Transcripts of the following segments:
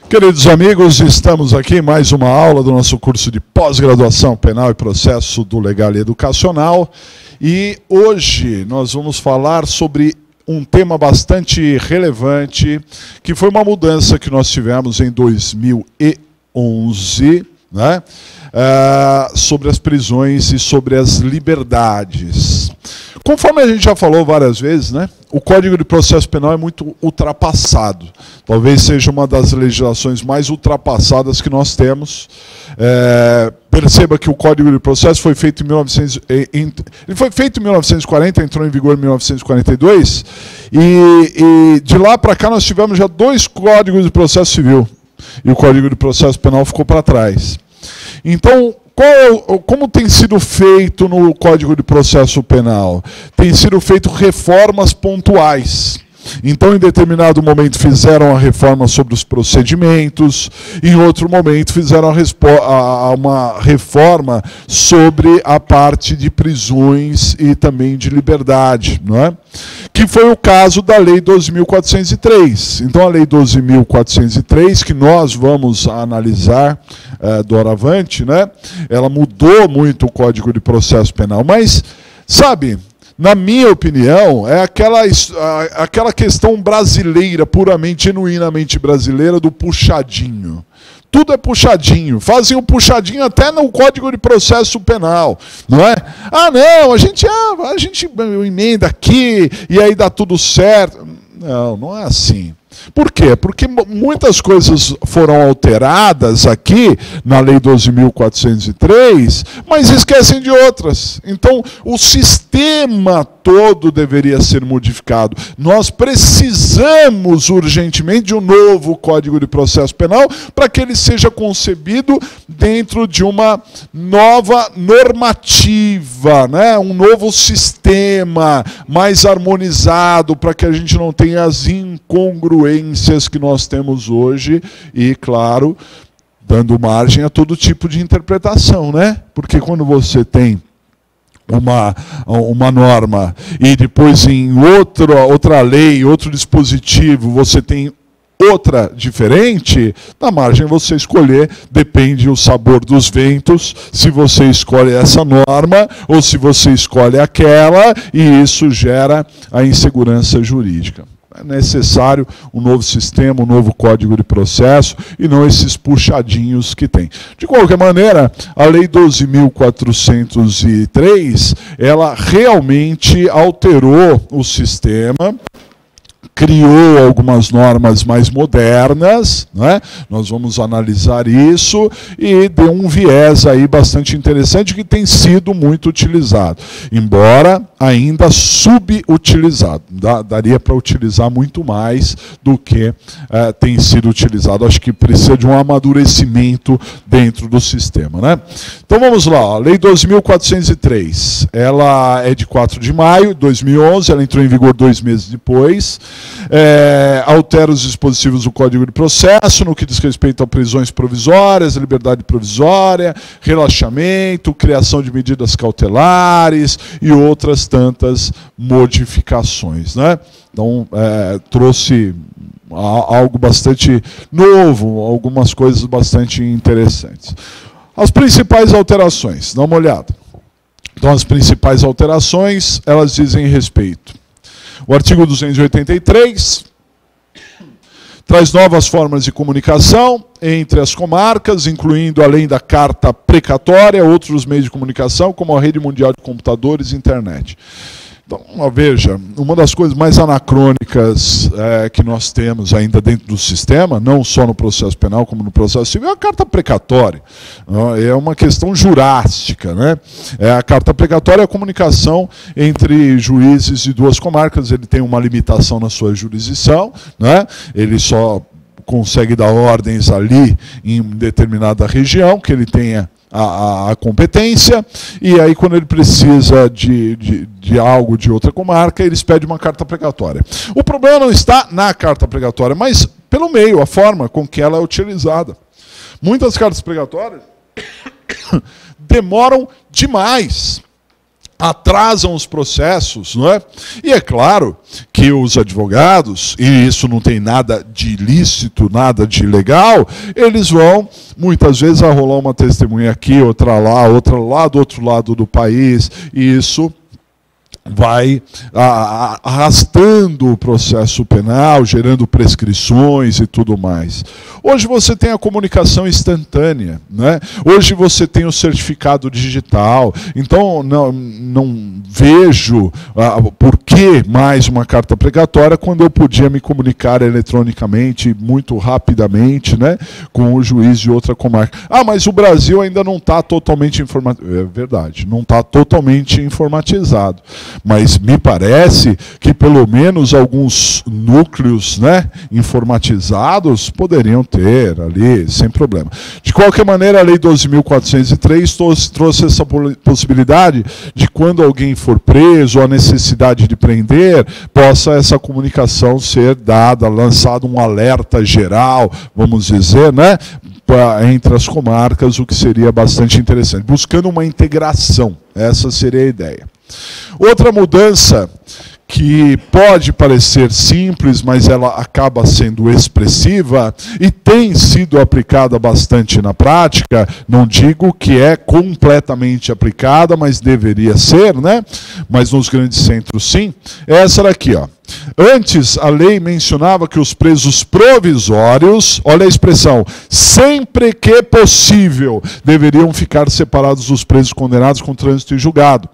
Queridos amigos, estamos aqui em mais uma aula do nosso curso de pós-graduação penal e processo do legal e educacional. E hoje nós vamos falar sobre um tema bastante relevante, que foi uma mudança que nós tivemos em 2011, né? Sobre as prisões e sobre as liberdades. Conforme a gente já falou várias vezes, né, o Código de Processo Penal é muito ultrapassado. Talvez seja uma das legislações mais ultrapassadas que nós temos. Perceba que o Código de Processo foi feito em 1940, entrou em vigor em 1942, e de lá para cá nós tivemos já 2 Códigos de Processo Civil, e o Código de Processo Penal ficou para trás. Então, como tem sido feito no Código de Processo Penal? Tem sido feito reformas pontuais. Então, em determinado momento, fizeram a reforma sobre os procedimentos, em outro momento, fizeram uma reforma sobre a parte de prisões e também de liberdade, não é? Que foi o caso da Lei 12.403. Então, a Lei 12.403, que nós vamos analisar doravante, né? Ela mudou muito o Código de Processo Penal, mas, sabe, na minha opinião, é aquela questão brasileira, puramente, genuinamente brasileira, do puxadinho. Tudo é puxadinho. Fazem o puxadinho até no Código de Processo Penal, não é? Ah, não, a gente emenda aqui e aí dá tudo certo. Não, não é assim. Por quê? Porque muitas coisas foram alteradas aqui na Lei 12.403, mas esquecem de outras. Então, o sistema todo deveria ser modificado. Nós precisamos urgentemente de um novo Código de Processo Penal para que ele seja concebido dentro de uma nova normativa, né? Um novo sistema mais harmonizado para que a gente não tenha as incongruências que nós temos hoje e, claro, dando margem a todo tipo de interpretação, né? Porque quando você tem uma norma e depois em outra lei, outro dispositivo, você tem outra diferente, na margem você escolher, depende o sabor dos ventos, se você escolhe essa norma ou se você escolhe aquela, e isso gera a insegurança jurídica. É necessário um novo sistema, um novo Código de Processo e não esses puxadinhos que tem. De qualquer maneira, a Lei 12.403, ela realmente alterou o sistema, criou algumas normas mais modernas, né? Nós vamos analisar isso, e deu um viés aí bastante interessante que tem sido muito utilizado, embora ainda subutilizado. Daria para utilizar muito mais do que tem sido utilizado. Acho que precisa de um amadurecimento dentro do sistema, né? Então vamos lá, a Lei 12.403, ela é de 4 de maio de 2011, ela entrou em vigor 2 meses depois. Altera os dispositivos do Código de Processo no que diz respeito a prisões provisórias, liberdade provisória, relaxamento, criação de medidas cautelares e outras tantas modificações, né? Então, trouxe algo bastante novo, algumas coisas bastante interessantes. As principais alterações, dá uma olhada. Então, as principais alterações, elas dizem respeito. O artigo 283 traz novas formas de comunicação entre as comarcas, incluindo, além da carta precatória, outros meios de comunicação, como a rede mundial de computadores e internet. Então, veja, uma das coisas mais anacrônicas que nós temos ainda dentro do sistema, não só no processo penal como no processo civil, é a carta precatória. É uma questão jurássica, né? A carta precatória é a comunicação entre juízes de 2 comarcas, ele tem uma limitação na sua jurisdição, né? Ele só consegue dar ordens ali em determinada região, que ele tenha a competência, e aí quando ele precisa de algo de outra comarca, eles pedem uma carta precatória. O problema não está na carta precatória, mas pelo meio, a forma com que ela é utilizada. Muitas cartas precatórias demoram demais. atrasam os processos, não é? E é claro que os advogados, e isso não tem nada de ilícito, nada de ilegal, eles vão, muitas vezes, arrolar uma testemunha aqui, outra lá do outro lado do país, e isso vai arrastando o processo penal, gerando prescrições e tudo mais. Hoje você tem a comunicação instantânea, né? Hoje você tem o certificado digital, então não vejo por que mais uma carta precatória quando eu podia me comunicar eletronicamente muito rapidamente, né, com o juiz de outra comarca. Ah, mas o Brasil ainda não está totalmente informatizado. É verdade, não está totalmente informatizado. Mas me parece que pelo menos alguns núcleos, né, informatizados poderiam ter ali, sem problema. De qualquer maneira, a Lei 12.403 trouxe essa possibilidade de quando alguém for preso, ou a necessidade de prender, possa essa comunicação ser dada, lançado um alerta geral, vamos dizer, né, entre as comarcas, o que seria bastante interessante. Buscando uma integração, essa seria a ideia. Outra mudança que pode parecer simples, mas ela acaba sendo expressiva e tem sido aplicada bastante na prática, não digo que é completamente aplicada, mas deveria ser, né? Mas nos grandes centros sim, é essa daqui, ó. Antes, a lei mencionava que os presos provisórios, olha a expressão, sempre que possível, deveriam ficar separados dos presos condenados com trânsito em julgado.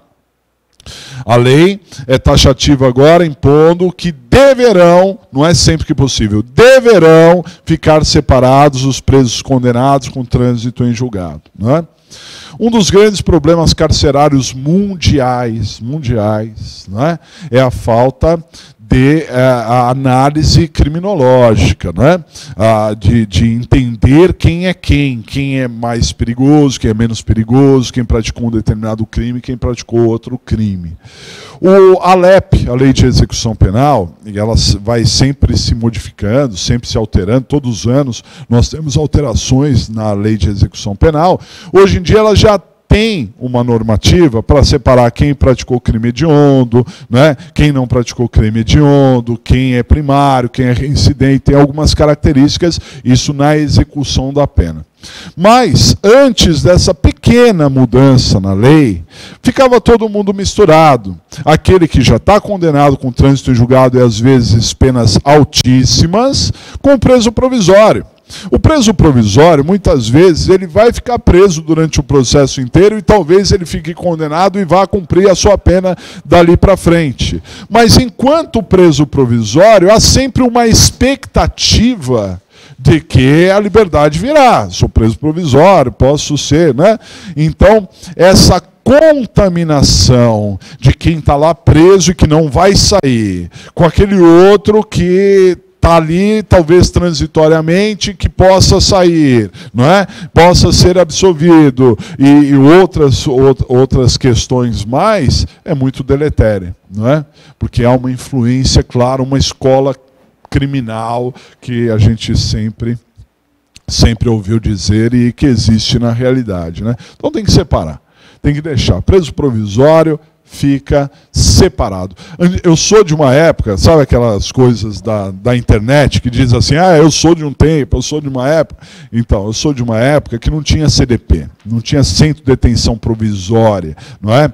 A lei é taxativa agora, impondo que deverão, não é sempre que possível, deverão ficar separados os presos condenados com trânsito em julgado. Não é? Um dos grandes problemas carcerários mundiais, não é? É a falta de análise criminológica, né? De entender quem é mais perigoso, quem é menos perigoso, quem praticou um determinado crime, quem praticou outro crime. A ALEP, a Lei de Execução Penal, ela vai sempre se modificando, sempre se alterando, todos os anos nós temos alterações na Lei de Execução Penal. Hoje em dia ela já tem uma normativa para separar quem praticou crime hediondo, né? Quem não praticou crime hediondo, quem é primário, quem é reincidente, tem algumas características, isso na execução da pena. Mas, antes dessa pequena mudança na lei, ficava todo mundo misturado. Aquele que já está condenado com trânsito em julgado e às vezes penas altíssimas, com preso provisório. O preso provisório, muitas vezes, ele vai ficar preso durante o processo inteiro e talvez ele fique condenado e vá cumprir a sua pena dali para frente. Mas enquanto preso provisório, há sempre uma expectativa de que a liberdade virá. Sou preso provisório, posso ser, né? Então, essa contaminação de quem está lá preso e que não vai sair, com aquele outro que está ali, talvez transitoriamente, que possa sair, não é? Possa ser absolvido, e outras questões mais, é muito deletéria, não é? Porque há uma influência, claro, uma escola criminal que a gente sempre ouviu dizer e que existe na realidade, né? Então tem que separar, tem que deixar. Preso provisório fica separado. Eu sou de uma época, sabe aquelas coisas da internet que diz assim, eu sou de um tempo, eu sou de uma época. Então, eu sou de uma época que não tinha CDP, não tinha centro de detenção provisória, não é?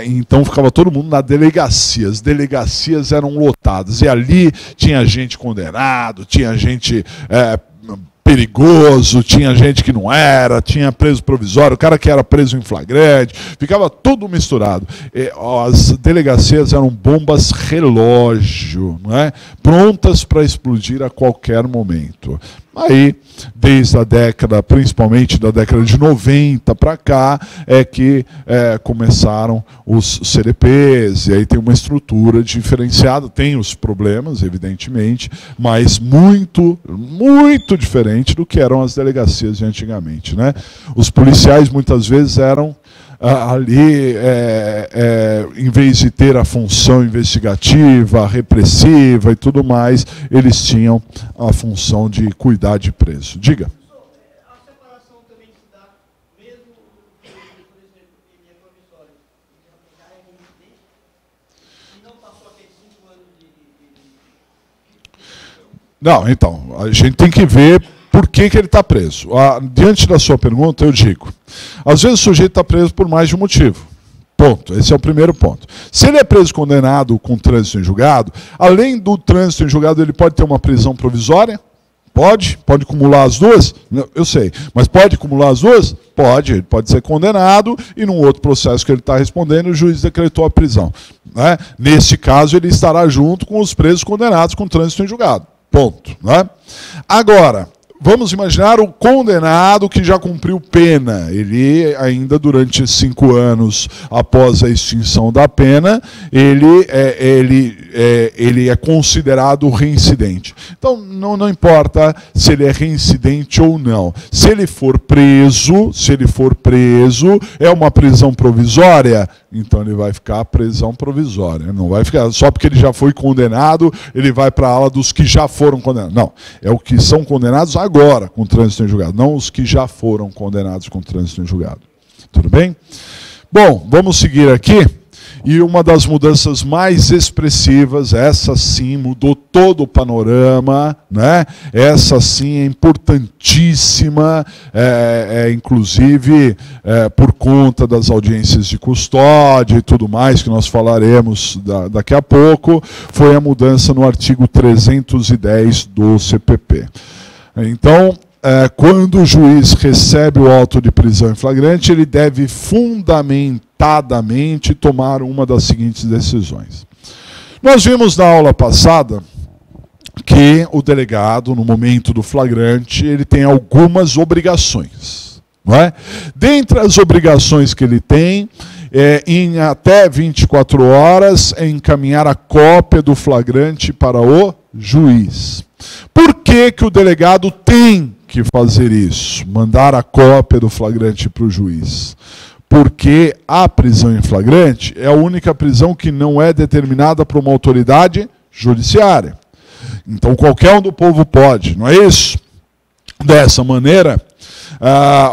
Então ficava todo mundo na delegacia, as delegacias eram lotadas, e ali tinha gente condenado, tinha gente perigoso, tinha gente que não era, tinha preso provisório, o cara que era preso em flagrante, ficava tudo misturado. As delegacias eram bombas relógio, não é? Prontas para explodir a qualquer momento. Aí, desde a década, principalmente da década de 90 para cá, é que começaram os CDPs, e aí tem uma estrutura diferenciada, tem os problemas, evidentemente, mas muito, muito diferente do que eram as delegacias de antigamente, né? Os policiais muitas vezes eram ali, em vez de ter a função investigativa, repressiva e tudo mais, eles tinham a função de cuidar de preso. Diga. A separação também se dá, mesmo, por exemplo, ele é provisório, Não, então, a gente tem que ver por que ele está preso. Diante da sua pergunta, eu digo, às vezes o sujeito está preso por mais de um motivo. Ponto. Esse é o primeiro ponto. Se ele é preso condenado com trânsito em julgado, além do trânsito em julgado, ele pode ter uma prisão provisória? Pode? Pode acumular as duas? Não, eu sei. Mas pode acumular as duas? Pode. Ele pode ser condenado e num outro processo que ele está respondendo, o juiz decretou a prisão. Né? Nesse caso, ele estará junto com os presos condenados com trânsito em julgado. Ponto. Né? Agora, vamos imaginar o condenado que já cumpriu pena. Ele, ainda durante 5 anos após a extinção da pena, ele é considerado reincidente. Então, não importa se ele é reincidente ou não. Se ele for preso, é uma prisão provisória, então ele vai ficar prisão provisória. Não vai ficar só porque ele já foi condenado, ele vai para a ala dos que já foram condenados. Não, é o que são condenados agora com trânsito em julgado, não os que já foram condenados com trânsito em julgado. Tudo bem? Bom, vamos seguir aqui. E uma das mudanças mais expressivas, essa sim mudou todo o panorama, né? Essa sim é importantíssima, inclusive por conta das audiências de custódia e tudo mais, que nós falaremos daqui a pouco, foi a mudança no artigo 310 do CPP. Então, quando o juiz recebe o auto de prisão em flagrante, ele deve fundamentadamente tomar uma das seguintes decisões. Nós vimos na aula passada que o delegado, no momento do flagrante, ele tem algumas obrigações. Não é? Dentre as obrigações que ele tem, em até 24 horas, é encaminhar a cópia do flagrante para o juiz. Por que o delegado tem que fazer isso? Mandar a cópia do flagrante para o juiz. Porque a prisão em flagrante é a única prisão que não é determinada por uma autoridade judiciária. Então qualquer um do povo pode, não é isso? Dessa maneira,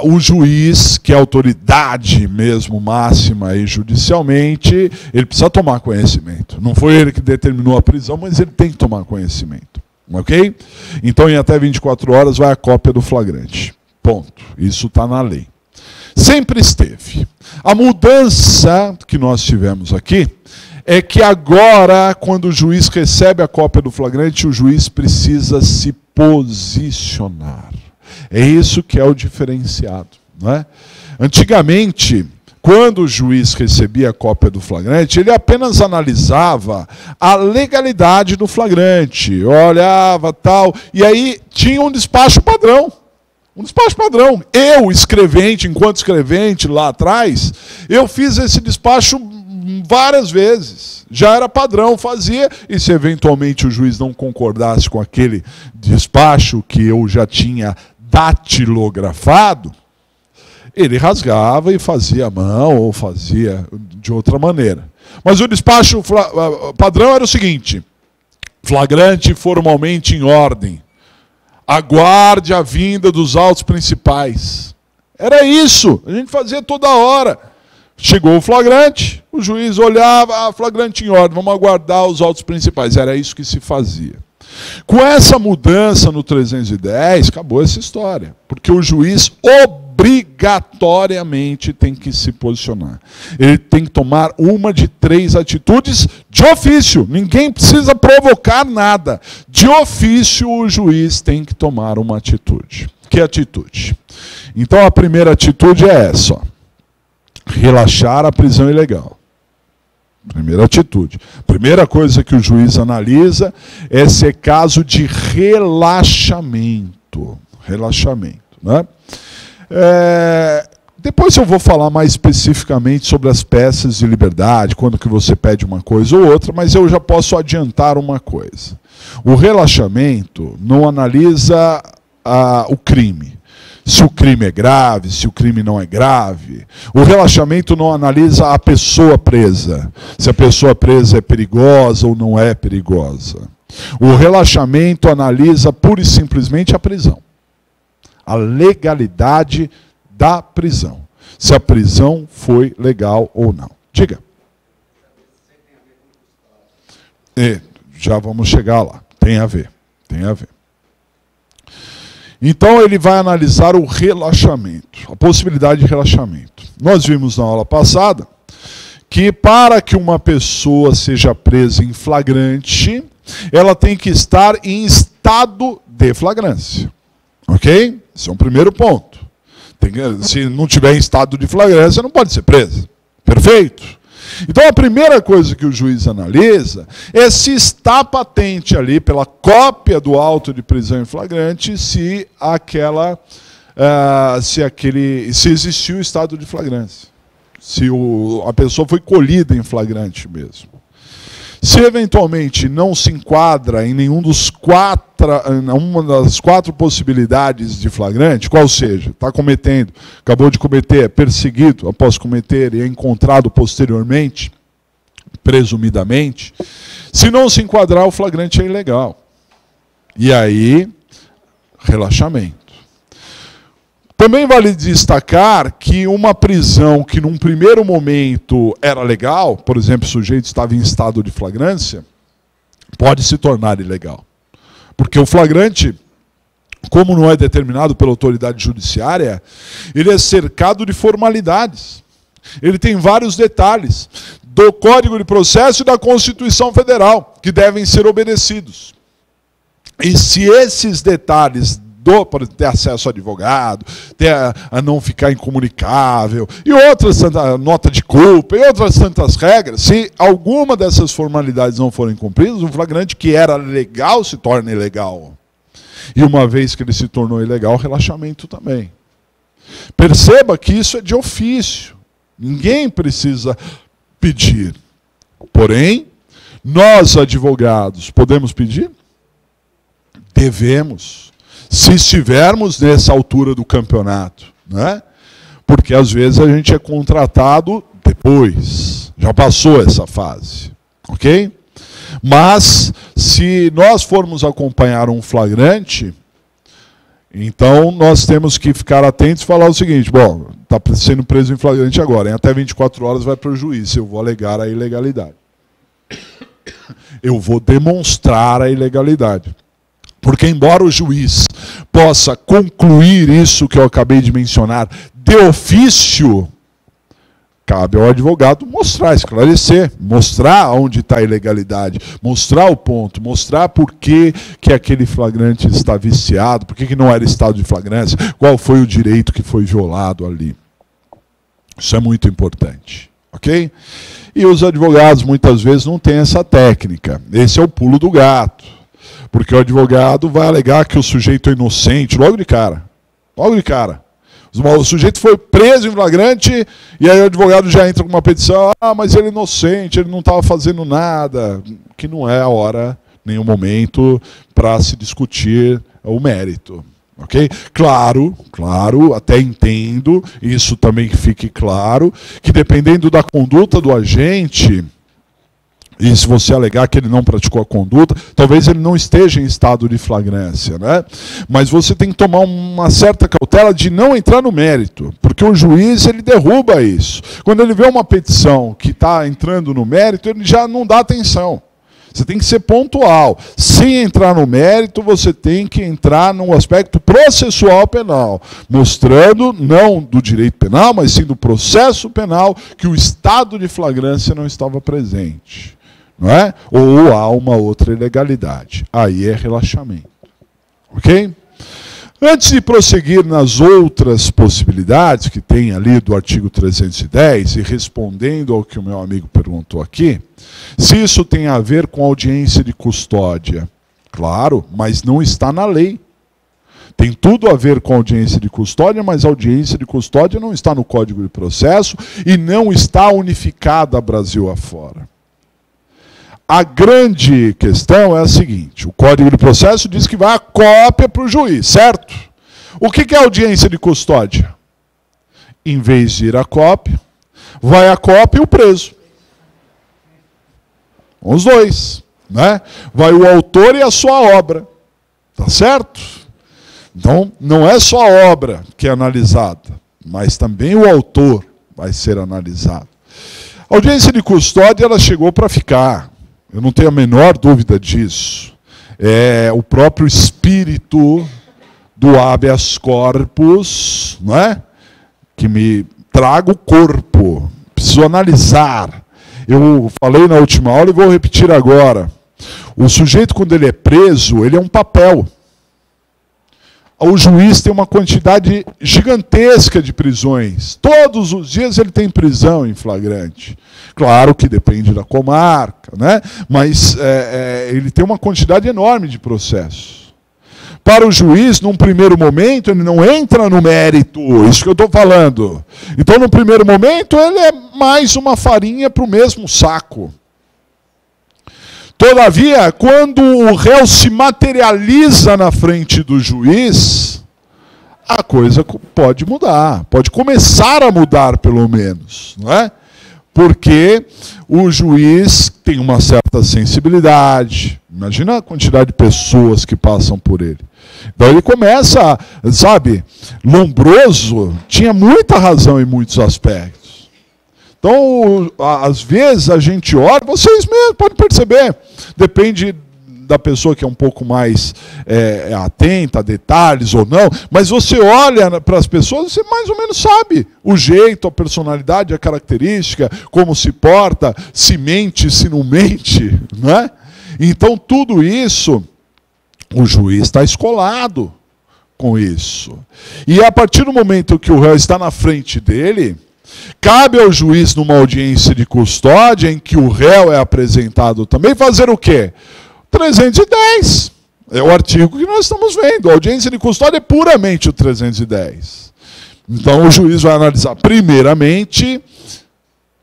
o juiz, que é a autoridade mesmo máxima e judicialmente, ele precisa tomar conhecimento. Não foi ele que determinou a prisão, mas ele tem que tomar conhecimento. Ok? Então, em até 24 horas, vai a cópia do flagrante. Ponto. Isso está na lei. Sempre esteve. A mudança que nós tivemos aqui é que agora, quando o juiz recebe a cópia do flagrante, o juiz precisa se posicionar. É isso que é o diferenciado. Não é? Antigamente, quando o juiz recebia a cópia do flagrante, ele apenas analisava a legalidade do flagrante, olhava tal, e aí tinha um despacho padrão. Um despacho padrão. Eu, escrevente, enquanto escrevente lá atrás, eu fiz esse despacho várias vezes. Já era padrão, fazia, e se eventualmente o juiz não concordasse com aquele despacho que eu já tinha datilografado, ele rasgava e fazia à mão ou fazia de outra maneira. Mas o despacho padrão era o seguinte: flagrante formalmente em ordem. Aguarde a vinda dos autos principais. Era isso. A gente fazia toda hora. Chegou o flagrante, o juiz olhava, flagrante em ordem, vamos aguardar os autos principais. Era isso que se fazia. Com essa mudança no 310, acabou essa história. Porque o juiz obrigatoriamente tem que se posicionar. Ele tem que tomar uma de 3 atitudes de ofício. Ninguém precisa provocar nada. De ofício, o juiz tem que tomar uma atitude. Que atitude? Então, a primeira atitude é essa: ó. Relaxar a prisão ilegal. Primeira atitude. Primeira coisa que o juiz analisa é se é caso de relaxamento. Relaxamento, né? Depois eu vou falar mais especificamente sobre as peças de liberdade, quando que você pede uma coisa ou outra, mas eu já posso adiantar uma coisa. O relaxamento não analisa o crime. Se o crime é grave, se o crime não é grave. O relaxamento não analisa a pessoa presa. Se a pessoa presa é perigosa ou não é perigosa. O relaxamento analisa pura e simplesmente a prisão. A legalidade da prisão. Se a prisão foi legal ou não. Diga. Já vamos chegar lá. Tem a ver. Tem a ver. Então ele vai analisar o relaxamento, a possibilidade de relaxamento. Nós vimos na aula passada que para que uma pessoa seja presa em flagrante, ela tem que estar em estado de flagrância. Ok? Esse é um primeiro ponto. Se não tiver em estado de flagrância, não pode ser presa. Perfeito? Então a primeira coisa que o juiz analisa é se está patente ali pela cópia do auto de prisão em flagrante se existiu o estado de flagrância. Se a pessoa foi colhida em flagrante mesmo. Se eventualmente não se enquadra em nenhuma das quatro possibilidades de flagrante, qual seja, está cometendo, acabou de cometer, é perseguido após cometer e é encontrado posteriormente, presumidamente, se não se enquadrar, o flagrante é ilegal. E aí, relaxamento. Também vale destacar que uma prisão que num primeiro momento era legal, por exemplo, o sujeito estava em estado de flagrância, pode se tornar ilegal. Porque o flagrante, como não é determinado pela autoridade judiciária, ele é cercado de formalidades. Ele tem vários detalhes do Código de Processo e da Constituição Federal, que devem ser obedecidos. E se esses detalhes para ter acesso ao advogado, a não ficar incomunicável, e outras, nota de culpa, e outras tantas regras, se alguma dessas formalidades não forem cumpridas, um flagrante que era legal se torna ilegal. E uma vez que ele se tornou ilegal, relaxamento também. Perceba que isso é de ofício. Ninguém precisa pedir. Porém, nós, advogados, podemos pedir? Devemos. Se estivermos nessa altura do campeonato, né? Porque às vezes a gente é contratado depois, já passou essa fase, ok? Mas se nós formos acompanhar um flagrante, então nós temos que ficar atentos e falar o seguinte: bom, está sendo preso em flagrante agora, em até 24 horas vai para o juiz, eu vou alegar a ilegalidade. Eu vou demonstrar a ilegalidade. Porque embora o juiz possa concluir isso que eu acabei de mencionar de ofício, cabe ao advogado mostrar, esclarecer, mostrar onde está a ilegalidade, mostrar o ponto, mostrar por que aquele flagrante está viciado, por que não era estado de flagrância, qual foi o direito que foi violado ali. Isso é muito importante, ok? E os advogados muitas vezes não têm essa técnica. Esse é o pulo do gato. Porque o advogado vai alegar que o sujeito é inocente logo de cara. Logo de cara. O sujeito foi preso em flagrante e aí o advogado já entra com uma petição. Ah, mas ele é inocente, ele não estava fazendo nada. Que não é a hora, nem o momento, para se discutir o mérito. Ok? Claro, até entendo, isso também fique claro, que dependendo da conduta do agente, e se você alegar que ele não praticou a conduta, talvez ele não esteja em estado de flagrância, né? Mas você tem que tomar uma certa cautela de não entrar no mérito, porque o juiz ele derruba isso. Quando ele vê uma petição que está entrando no mérito, ele já não dá atenção. Você tem que ser pontual. Sem entrar no mérito, você tem que entrar no aspecto processual penal, mostrando, não do direito penal, mas sim do processo penal, que o estado de flagrância não estava presente. Não é? Ou há uma outra ilegalidade. Aí é relaxamento. Ok? Antes de prosseguir nas outras possibilidades que tem ali do artigo 310, e respondendo ao que o meu amigo perguntou aqui, se isso tem a ver com audiência de custódia. Claro, mas não está na lei. Tem tudo a ver com audiência de custódia, mas a audiência de custódia não está no Código de Processo e não está unificada Brasil afora. A grande questão é a seguinte: o Código de Processo diz que vai a cópia para o juiz, certo? O que é audiência de custódia? Em vez de ir a cópia, vai a cópia e o preso. Os dois, né? Vai o autor e a sua obra, tá certo? Então, não é só a obra que é analisada, mas também o autor vai ser analisado. A audiência de custódia, ela chegou para ficar. Eu não tenho a menor dúvida disso. É o próprio espírito do habeas corpus, não é? Que me traga o corpo. Preciso analisar. Eu falei na última aula e vou repetir agora. O sujeito, quando ele é preso, ele é um papel. O juiz tem uma quantidade gigantesca de prisões. Todos os dias ele tem prisão em flagrante. Claro que depende da comarca, né? Mas ele tem uma quantidade enorme de processos. Para o juiz, num primeiro momento, ele não entra no mérito, isso que eu estou falando. Então, no primeiro momento, ele é mais uma farinha para o mesmo saco. Todavia, quando o réu se materializa na frente do juiz, a coisa pode mudar, pode começar a mudar, pelo menos, não é? Porque o juiz tem uma certa sensibilidade. Imagina a quantidade de pessoas que passam por ele. Então ele começa, sabe, Lombroso tinha muita razão em muitos aspectos. Então, às vezes a gente olha, vocês mesmos podem perceber, depende da pessoa que é um pouco mais atenta a detalhes ou não, mas você olha para as pessoas, você mais ou menos sabe o jeito, a personalidade, a característica, como se porta, se mente, se não mente, né? Então tudo isso, o juiz está escolado com isso. E a partir do momento que o réu está na frente dele, cabe ao juiz, numa audiência de custódia, em que o réu é apresentado também, fazer o quê? 310. É o artigo que nós estamos vendo. A audiência de custódia é puramente o 310. Então o juiz vai analisar, primeiramente,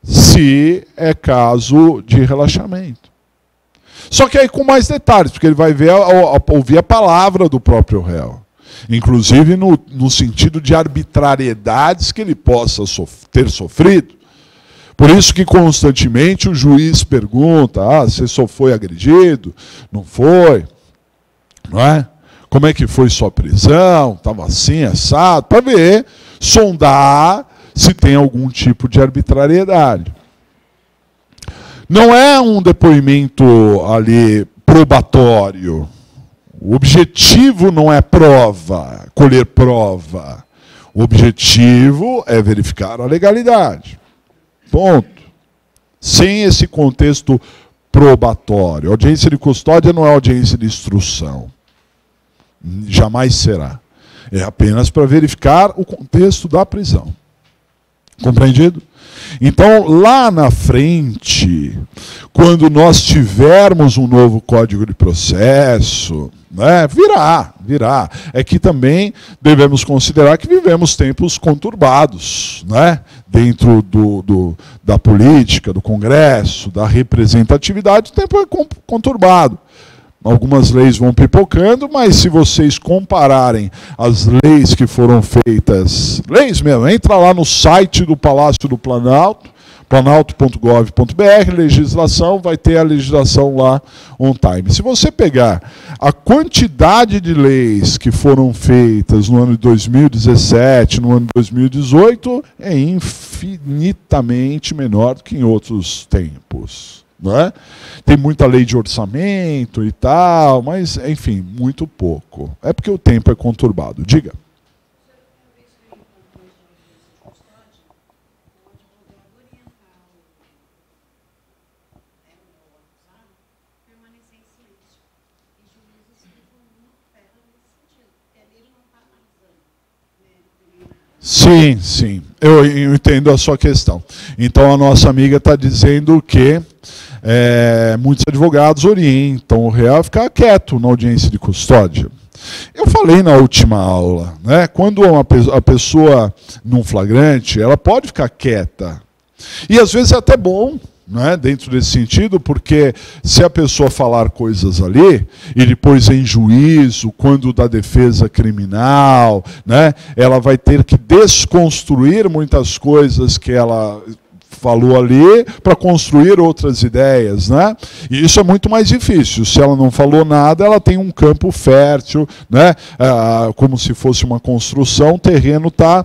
se é caso de relaxamento. Só que aí com mais detalhes, porque ele vai ouvir a palavra do próprio réu. Inclusive no sentido de arbitrariedades que ele possa ter sofrido. Por isso que constantemente o juiz pergunta, você só foi agredido? Não foi? Não é? Como é que foi sua prisão? Estava assim, assado? Para ver, sondar se tem algum tipo de arbitrariedade. Não é um depoimento ali probatório. O objetivo não é prova, colher prova. O objetivo é verificar a legalidade. Ponto. Sem esse contexto probatório. Audiência de custódia não é audiência de instrução. Jamais será. É apenas para verificar o contexto da prisão. Compreendido? Então, lá na frente, quando nós tivermos um novo Código de Processo, né, virá. É que também devemos considerar que vivemos tempos conturbados, né, dentro da política, do Congresso, da representatividade, o tempo é conturbado. Algumas leis vão pipocando, mas se vocês compararem as leis que foram feitas, leis mesmo, entra lá no site do Palácio do Planalto, planalto.gov.br, legislação, vai ter a legislação lá on time. Se você pegar a quantidade de leis que foram feitas no ano de 2017, no ano de 2018, é infinitamente menor do que em outros tempos. Não é? Tem muita lei de orçamento e tal, mas, enfim, muito pouco. É porque o tempo é conturbado. Diga. Sim. Eu entendo a sua questão. Então, a nossa amiga está dizendo que muitos advogados orientam o réu a ficar quieto na audiência de custódia. Eu falei na última aula, né, quando a pessoa, num flagrante, ela pode ficar quieta. E às vezes é até bom, né, dentro desse sentido, porque se a pessoa falar coisas ali, e depois em juízo, quando da defesa criminal, né, ela vai ter que desconstruir muitas coisas que ela falou ali para construir outras ideias, né? E isso é muito mais difícil. Se ela não falou nada, ela tem um campo fértil, né? Como se fosse uma construção, o terreno está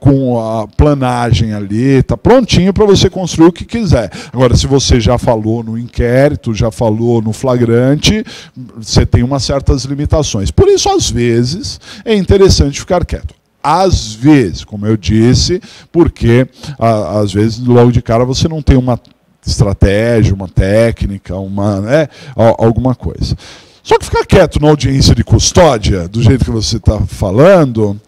com a planagem ali, está prontinho para você construir o que quiser. Agora, se você já falou no inquérito, já falou no flagrante, você tem umas certas limitações. Por isso, às vezes, é interessante ficar quieto. Às vezes, como eu disse, porque às vezes logo de cara você não tem uma estratégia, uma técnica, alguma coisa. Só que ficar quieto na audiência de custódia, do jeito que você está falando,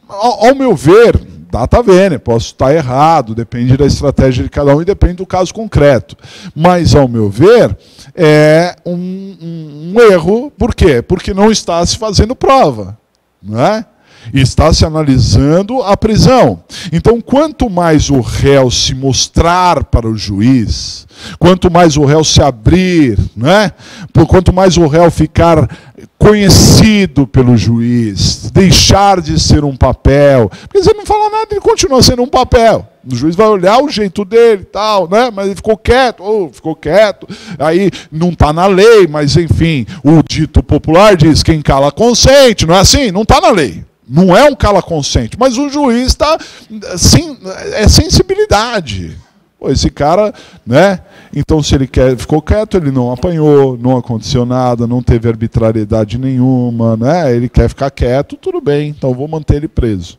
ao meu ver, data vênia, posso estar errado, depende da estratégia de cada um e depende do caso concreto. Mas, ao meu ver, é um erro. Por quê? Porque não está se fazendo prova, não é? E está se analisando a prisão. Então, quanto mais o réu se mostrar para o juiz, quanto mais o réu se abrir, né? Quanto mais o réu ficar conhecido pelo juiz, deixar de ser um papel, porque se ele não fala nada, ele continua sendo um papel. O juiz vai olhar o jeito dele e tal, né? Mas ele ficou quieto, aí não está na lei, mas enfim, o dito popular diz, quem cala consente, não é assim? Não está na lei. Não é um cala-consente, mas o juiz está... É sensibilidade. Pô, esse cara, né? Então, se ele ficou quieto, ele não apanhou, não aconteceu nada, não teve arbitrariedade nenhuma, né? Ele quer ficar quieto, tudo bem, então vou manter ele preso.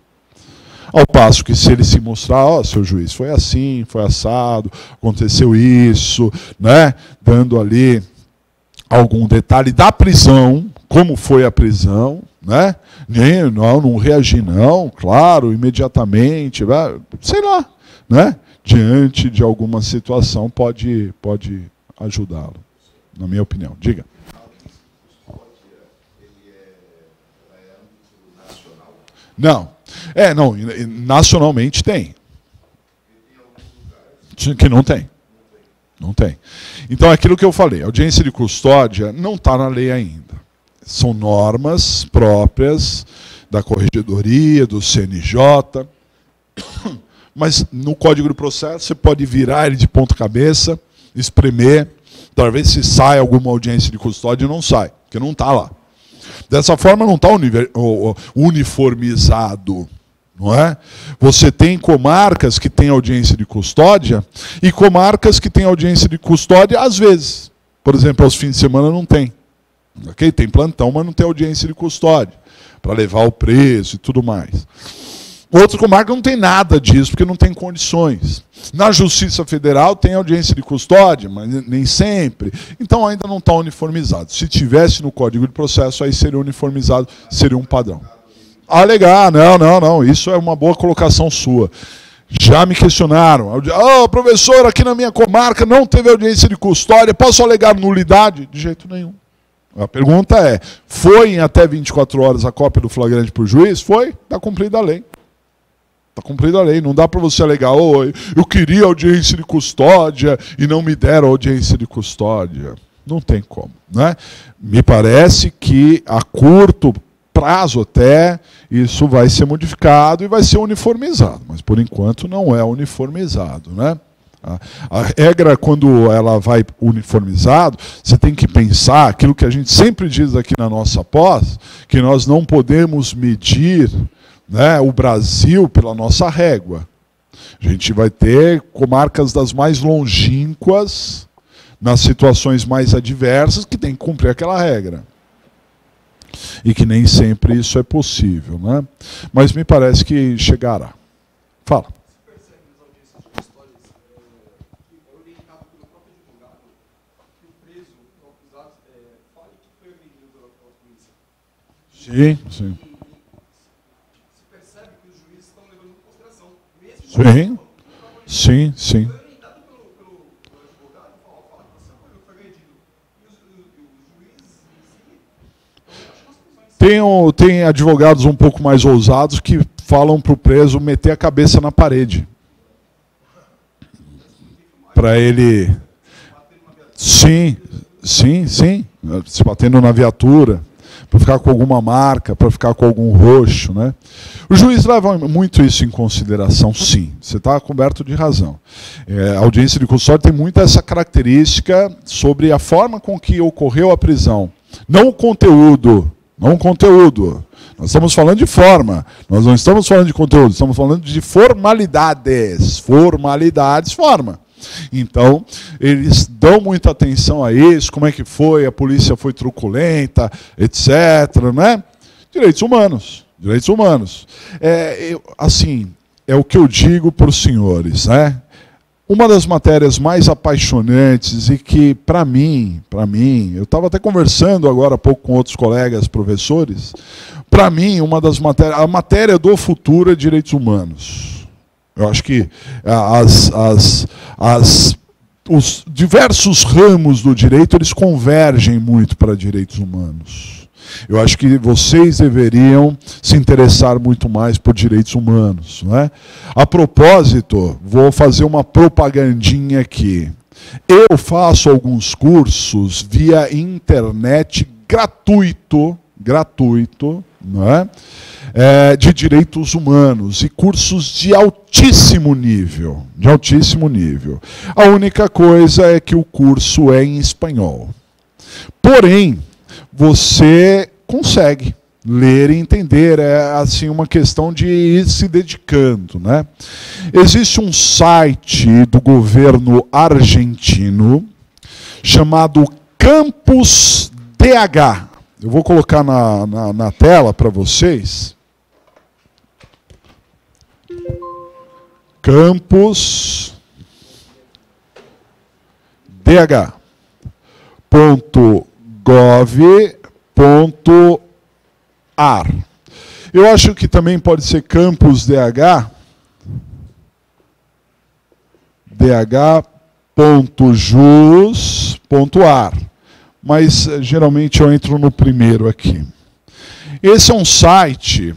Ao passo que se ele se mostrar, ó, seu juiz, foi assim, foi assado, aconteceu isso, né? Dando ali algum detalhe da prisão, como foi a prisão, né? Não reagir não, claro, imediatamente, sei lá, né? Diante de alguma situação pode ajudá-lo, na minha opinião. Diga. Não. Não, nacionalmente tem. Que não tem. Não tem. Então, aquilo que eu falei, a audiência de custódia não está na lei ainda. São normas próprias da Corregedoria, do CNJ, mas no Código do Processo você pode virar ele de ponta cabeça, espremer, talvez se sai alguma audiência de custódia e não sai, porque não está lá. Dessa forma não está uniformizado, não é? Você tem comarcas que têm audiência de custódia e comarcas que têm audiência de custódia às vezes. Por exemplo, aos fins de semana não tem. Okay? Tem plantão, mas não tem audiência de custódia, para levar o preso e tudo mais. Outra comarca não tem nada disso, porque não tem condições. Na Justiça Federal tem audiência de custódia, mas nem sempre. Então ainda não está uniformizado. Se tivesse no Código de Processo, aí seria uniformizado, seria um padrão. Alegar, não, isso é uma boa colocação sua. Já me questionaram. Professor, aqui na minha comarca não teve audiência de custódia, posso alegar nulidade? De jeito nenhum. A pergunta é, foi em até 24 horas a cópia do flagrante por juiz? Foi? Está cumprida a lei. Está cumprida a lei. Não dá para você alegar, eu queria audiência de custódia e não me deram audiência de custódia. Não tem como, né? Me parece que a curto prazo até, isso vai ser modificado e vai ser uniformizado. Mas, por enquanto, não é uniformizado, né? A regra, quando ela vai uniformizado, você tem que pensar aquilo que a gente sempre diz aqui na nossa pós, que nós não podemos medir, né, o Brasil pela nossa régua. A gente vai ter comarcas das mais longínquas, nas situações mais adversas, que tem que cumprir aquela regra. E que nem sempre isso é possível, né? Mas me parece que chegará. Fala. Sim, sim. Se percebe que os juízes estão levando em consideração, mesmo sim, sim. orientado pelo advogado, fala que você foi agredido. E os juízes em si, Tem advogados um pouco mais ousados que falam para o preso meter a cabeça na parede. Para ele... Sim. Se batendo na viatura. para ficar com alguma marca, para ficar com algum roxo, né? O juiz leva muito isso em consideração, sim. Você está coberto de razão. A audiência de custódia tem muito essa característica sobre a forma com que ocorreu a prisão. Não o conteúdo, não o conteúdo. Nós estamos falando de forma, nós não estamos falando de conteúdo, estamos falando de formalidades. Formalidades, forma. Então, eles dão muita atenção a isso, como é que foi, a polícia foi truculenta, etc. Né? Direitos humanos. Direitos humanos. Assim, é o que eu digo para os senhores, né? Uma das matérias mais apaixonantes e que, para mim, eu estava até conversando agora há pouco com outros colegas professores, para mim, uma das matérias, a matéria do futuro é direitos humanos. Eu acho que os diversos ramos do direito, eles convergem muito para direitos humanos. Eu acho que vocês deveriam se interessar muito mais por direitos humanos, não é? A propósito, vou fazer uma propagandinha aqui. Eu faço alguns cursos via internet gratuito, não é? De direitos humanos e cursos de altíssimo nível. A única coisa é que o curso é em espanhol. Porém, você consegue ler e entender, é assim uma questão de ir se dedicando, né? Existe um site do governo argentino chamado Campus DH. Eu vou colocar na tela para vocês. Campus DH.gov.ar. Eu acho que também pode ser Campus DH.jus.ar. Mas geralmente eu entro no primeiro aqui. Esse é um site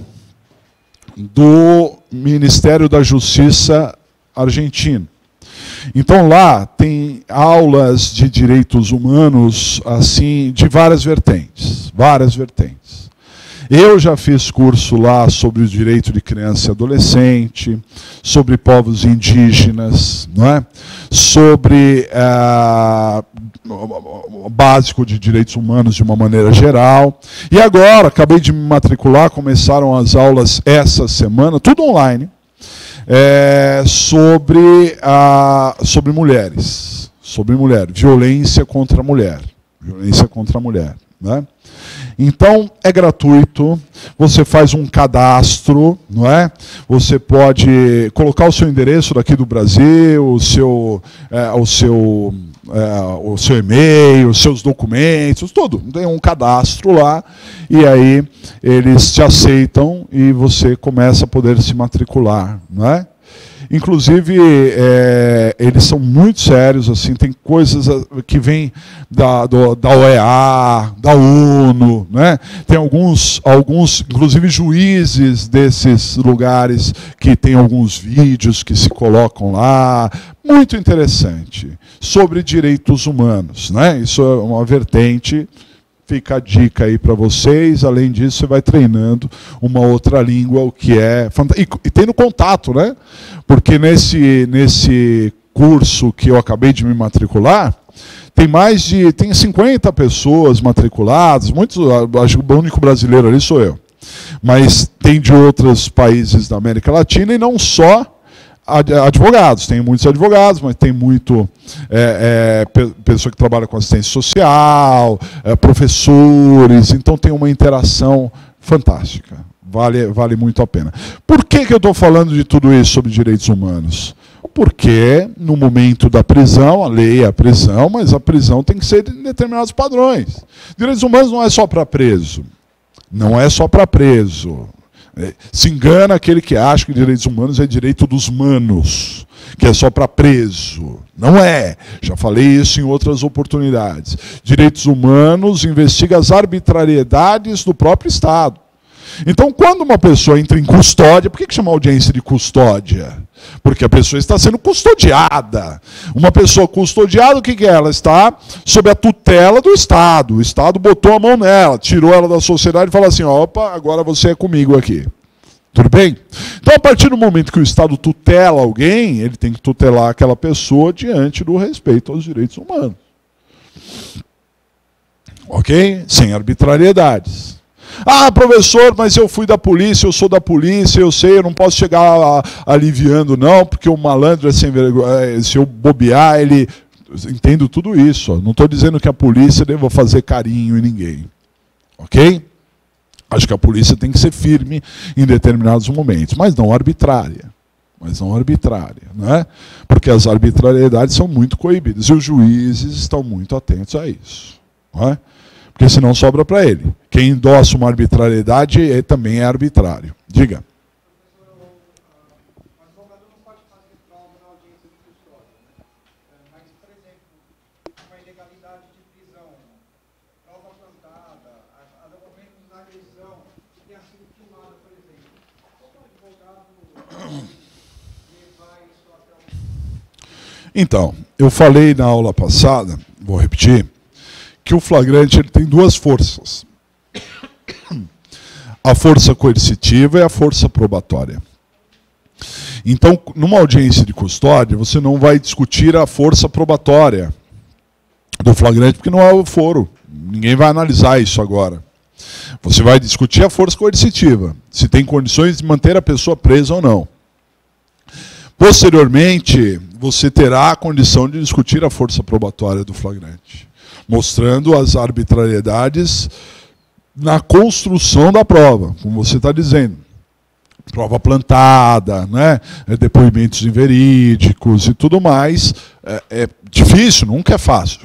do Ministério da Justiça argentino. Então lá tem aulas de direitos humanos assim de várias vertentes. Eu já fiz curso lá sobre o direito de criança e adolescente, sobre povos indígenas, não é? Sobre o básico de direitos humanos de uma maneira geral. E agora, acabei de me matricular, começaram as aulas essa semana, tudo online, sobre mulheres, violência contra a mulher, né? Então, é gratuito, você faz um cadastro, não é? Você pode colocar o seu endereço daqui do Brasil, o seu e-mail, os seus documentos, tudo. Tem um cadastro lá, e aí eles te aceitam e você começa a poder se matricular, não é? Inclusive, eles são muito sérios, assim, tem coisas que vêm da OEA, da ONU, né? Tem alguns, inclusive juízes desses lugares que tem alguns vídeos que se colocam lá, muito interessante, sobre direitos humanos, né? Isso é uma vertente. Fica a dica aí para vocês. Além disso, você vai treinando uma outra língua, o que é fantástico. E tendo contato, né? Porque nesse curso que eu acabei de me matricular, tem 50 pessoas matriculadas, muitos, acho que o único brasileiro ali sou eu. Mas tem de outros países da América Latina e não só advogados, tem muitos advogados, mas tem muito pessoa que trabalha com assistência social, professores, então tem uma interação fantástica, vale muito a pena. Por que eu estou falando de tudo isso sobre direitos humanos? Porque no momento da prisão, a lei é a prisão, mas a prisão tem que ser em determinados padrões. Direitos humanos não é só para preso, Se engana aquele que acha que direitos humanos é direito dos manos, que é só para preso. Não é. Já falei isso em outras oportunidades. Direitos humanos investiga as arbitrariedades do próprio Estado. Então, quando uma pessoa entra em custódia, por que chama audiência de custódia? Porque a pessoa está sendo custodiada. Uma pessoa custodiada, o que é? Ela está sob a tutela do Estado. O Estado botou a mão nela, tirou ela da sociedade e falou assim, opa, agora você é comigo aqui. Tudo bem? Então, a partir do momento que o Estado tutela alguém, ele tem que tutelar aquela pessoa diante do respeito aos direitos humanos. Ok? Sem arbitrariedades. Ah, professor, mas eu fui da polícia, eu sou da polícia, eu sei, eu não posso chegar aliviando não, porque o malandro é sem vergonha, se eu bobear, ele... Entendo tudo isso. Não estou dizendo que a polícia deva fazer carinho em ninguém. Ok? Acho que a polícia tem que ser firme em determinados momentos, mas não arbitrária. Mas não arbitrária, né? Porque as arbitrariedades são muito coibidas e os juízes estão muito atentos a isso. Não é? Porque senão sobra para ele. Quem endossa uma arbitrariedade também é arbitrário. Diga. O advogado não pode fazer prova na audiência de custódia, né? Mas, por exemplo, uma ilegalidade de prisão, prova plantada, argumentos da agressão, que tenha sido filmada, por exemplo. Como o advogado levar isso até o... Então, eu falei na aula passada, vou repetir, que o flagrante ele tem duas forças. A força coercitiva e a força probatória. Então, numa audiência de custódia, você não vai discutir a força probatória do flagrante, porque não é o foro. Ninguém vai analisar isso agora. Você vai discutir a força coercitiva, se tem condições de manter a pessoa presa ou não. Posteriormente, você terá a condição de discutir a força probatória do flagrante, mostrando as arbitrariedades na construção da prova, como você está dizendo. Prova plantada, né? Depoimentos inverídicos e tudo mais. É difícil, nunca é fácil.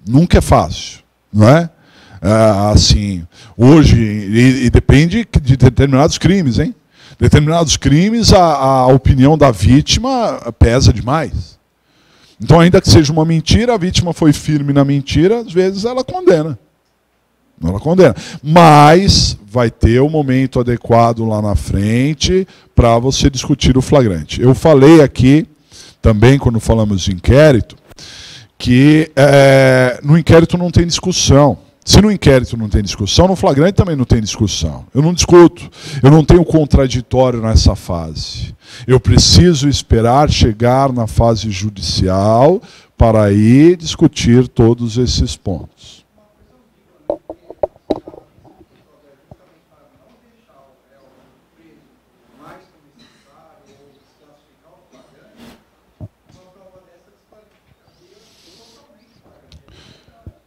Nunca é fácil. Não é? Assim, hoje, e depende de determinados crimes, hein? Determinados crimes, a opinião da vítima pesa demais. Então, ainda que seja uma mentira, a vítima foi firme na mentira, às vezes ela condena. Ela condena. Mas vai ter o momento adequado lá na frente para você discutir o flagrante. Eu falei aqui, também quando falamos de inquérito, que no inquérito não tem discussão. Se no inquérito não tem discussão, no flagrante também não tem discussão. Eu não discuto, eu não tenho contraditório nessa fase. Eu preciso esperar chegar na fase judicial para aí discutir todos esses pontos.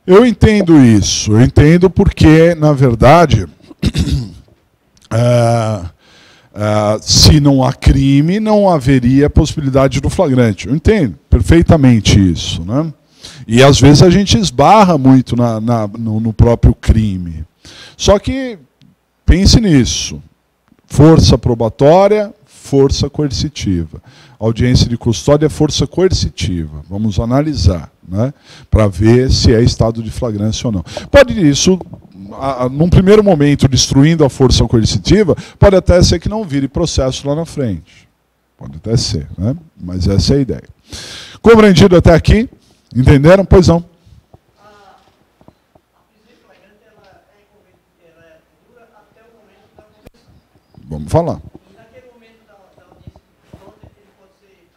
Eu entendo isso, eu entendo porque, na verdade, se não há crime, não haveria possibilidade do flagrante. Eu entendo perfeitamente isso, né? E às vezes a gente esbarra muito no próprio crime. Só que pense nisso, força probatória, força coercitiva. Audiência de custódia é força coercitiva. Vamos analisar, né, para ver se é estado de flagrância ou não. Pode isso, num primeiro momento, destruindo a força coercitiva, pode até ser que não vire processo lá na frente. Pode até ser, né? Mas essa é a ideia. Compreendido até aqui? Entenderam? Pois não. A prisão flagrante ela dura até o momento da condenação. Vamos falar. E naquele momento da audiência de custódia, ele pode ser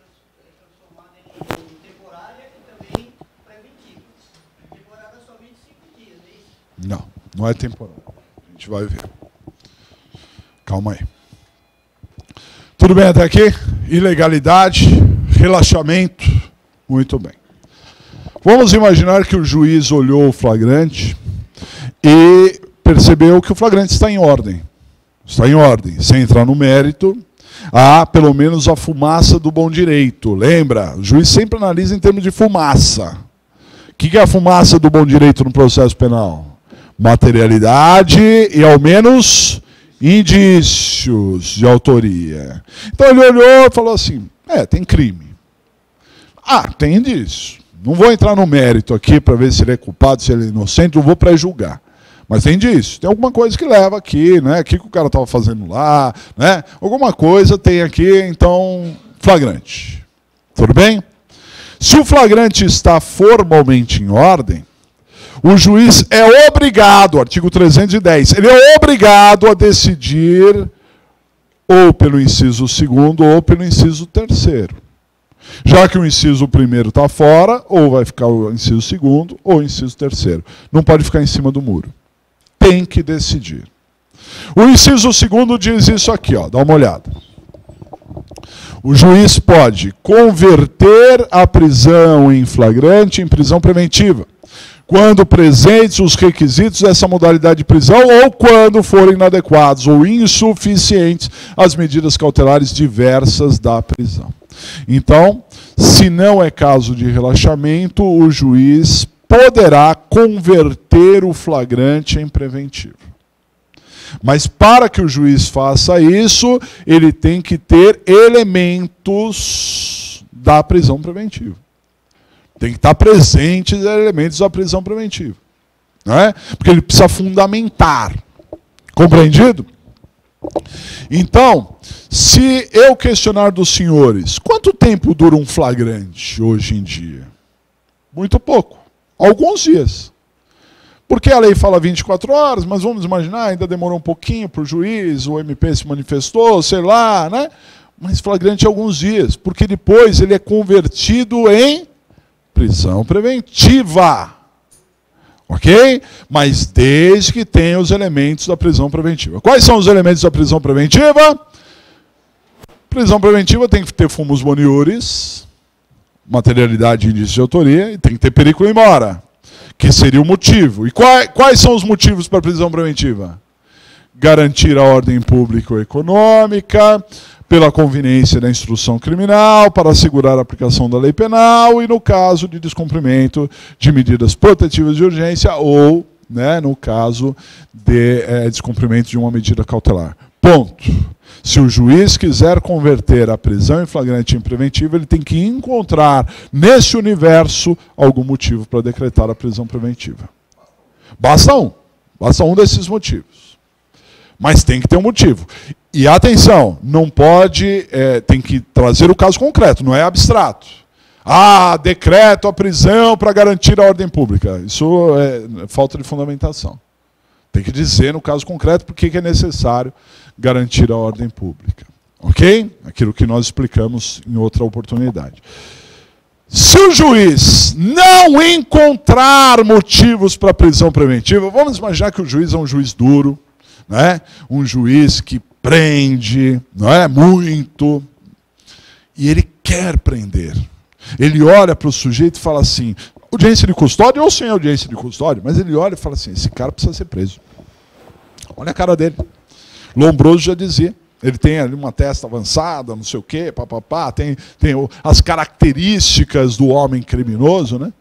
transformado em temporária e também preventiva. Temporária somente 5 dias, é isso? Não, não é temporário. A gente vai ver. Calma aí. Tudo bem até aqui? Ilegalidade, relaxamento. Muito bem. Vamos imaginar que o juiz olhou o flagrante e percebeu que o flagrante está em ordem. Está em ordem. Sem entrar no mérito, há pelo menos a fumaça do bom direito. Lembra? O juiz sempre analisa em termos de fumaça. O que é a fumaça do bom direito no processo penal? Materialidade e, ao menos, indícios de autoria. Então ele olhou e falou assim, tem crime. Tem indício. Não vou entrar no mérito aqui para ver se ele é culpado, se ele é inocente, não vou pré-julgar. Mas tem indício. Tem alguma coisa que leva aqui, né? O que o cara estava fazendo lá, né? Alguma coisa tem aqui, então flagrante. Tudo bem? Se o flagrante está formalmente em ordem, o juiz é obrigado, artigo 310, ele é obrigado a decidir ou pelo inciso 2º ou pelo inciso 3º. Já que o inciso 1º está fora, ou vai ficar o inciso 2º ou o inciso 3º. Não pode ficar em cima do muro. Tem que decidir. O inciso 2º diz isso aqui, ó, dá uma olhada. O juiz pode converter a prisão em flagrante em prisão preventiva, quando presentes os requisitos dessa modalidade de prisão ou quando forem inadequados ou insuficientes as medidas cautelares diversas da prisão. Então, se não é caso de relaxamento, o juiz poderá converter o flagrante em preventivo. Mas para que o juiz faça isso, ele tem que ter elementos da prisão preventiva. Tem que estar presentes elementos da prisão preventiva. Não é? Porque ele precisa fundamentar. Compreendido? Então, se eu questionar dos senhores, quanto tempo dura um flagrante hoje em dia? Muito pouco. Alguns dias. Porque a lei fala 24 horas, mas vamos imaginar, ainda demorou um pouquinho para o juiz, o MP se manifestou, sei lá, né? Mas flagrante alguns dias, porque depois ele é convertido em prisão preventiva. Ok? Mas desde que tenha os elementos da prisão preventiva. Quais são os elementos da prisão preventiva? Prisão preventiva tem que ter fumus boniuris, materialidade e indício de autoria, e tem que ter periculo in mora, que seria o motivo. E quais são os motivos para a prisão preventiva? Garantir a ordem pública ou econômica, pela conveniência da instrução criminal, para assegurar a aplicação da lei penal e no caso de descumprimento de medidas protetivas de urgência ou, né, no caso de descumprimento de uma medida cautelar. Ponto. Se o juiz quiser converter a prisão em flagrante em preventivo, ele tem que encontrar nesse universo algum motivo para decretar a prisão preventiva. Basta um desses motivos. Mas tem que ter um motivo. E atenção, não pode, tem que trazer o caso concreto, não é abstrato. Ah, decreto a prisão para garantir a ordem pública. Isso é falta de fundamentação. Tem que dizer no caso concreto por que é necessário garantir a ordem pública. Ok? Aquilo que nós explicamos em outra oportunidade. Se o juiz não encontrar motivos para prisão preventiva, vamos imaginar que o juiz é um juiz duro, né? Um juiz que prende, não é? Muito, e ele quer prender. Ele olha para o sujeito e fala assim, audiência de custódia ou sem audiência de custódia, mas ele olha e fala assim, esse cara precisa ser preso. Olha a cara dele. Lombroso já dizia, ele tem ali uma testa avançada, não sei o quê, papapá, tem as características do homem criminoso, né?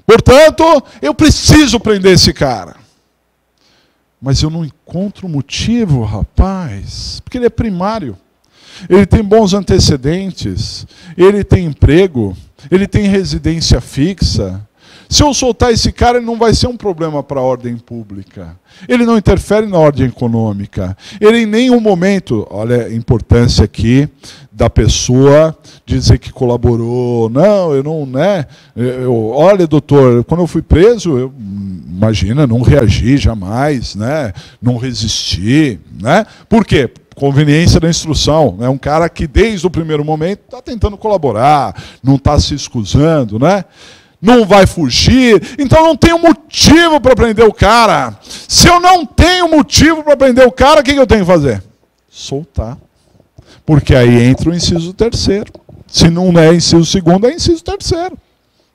Portanto, eu preciso prender esse cara. Mas eu não encontro motivo, rapaz, porque ele é primário. Ele tem bons antecedentes, ele tem emprego, ele tem residência fixa. Se eu soltar esse cara, ele não vai ser um problema para a ordem pública. Ele não interfere na ordem econômica. Ele em nenhum momento, olha a importância aqui da pessoa dizer que colaborou. Não, eu não, né? Olha, doutor, quando eu fui preso, eu, imagina, não reagi jamais, né? Não resisti, né? Por quê? Conveniência da instrução. É um cara que desde o primeiro momento está tentando colaborar, não está se excusando, né? Não vai fugir, então não tem um motivo para prender o cara. Se eu não tenho motivo para prender o cara, o que eu tenho que fazer? Soltar. Porque aí entra o inciso 3º. Se não é inciso 2º, é inciso 3º.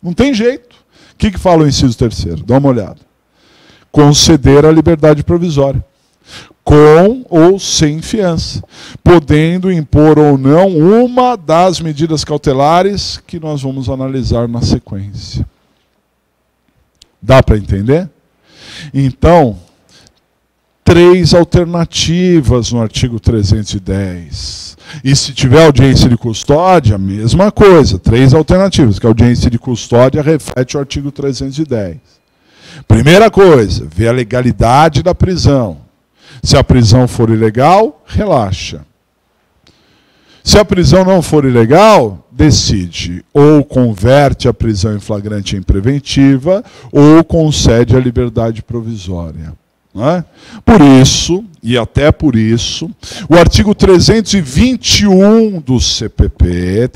Não tem jeito. O que fala o inciso 3º? Dá uma olhada. Conceder a liberdade provisória, com ou sem fiança, podendo impor ou não uma das medidas cautelares que nós vamos analisar na sequência. Dá para entender? Então, 3 alternativas no artigo 310. E se tiver audiência de custódia, a mesma coisa, 3 alternativas, que a audiência de custódia reflete o artigo 310. Primeira coisa, ver a legalidade da prisão. Se a prisão for ilegal, relaxa. Se a prisão não for ilegal, decide ou converte a prisão em flagrante em preventiva ou concede a liberdade provisória. Não é? Por isso, e até por isso, o artigo 321 do CPP,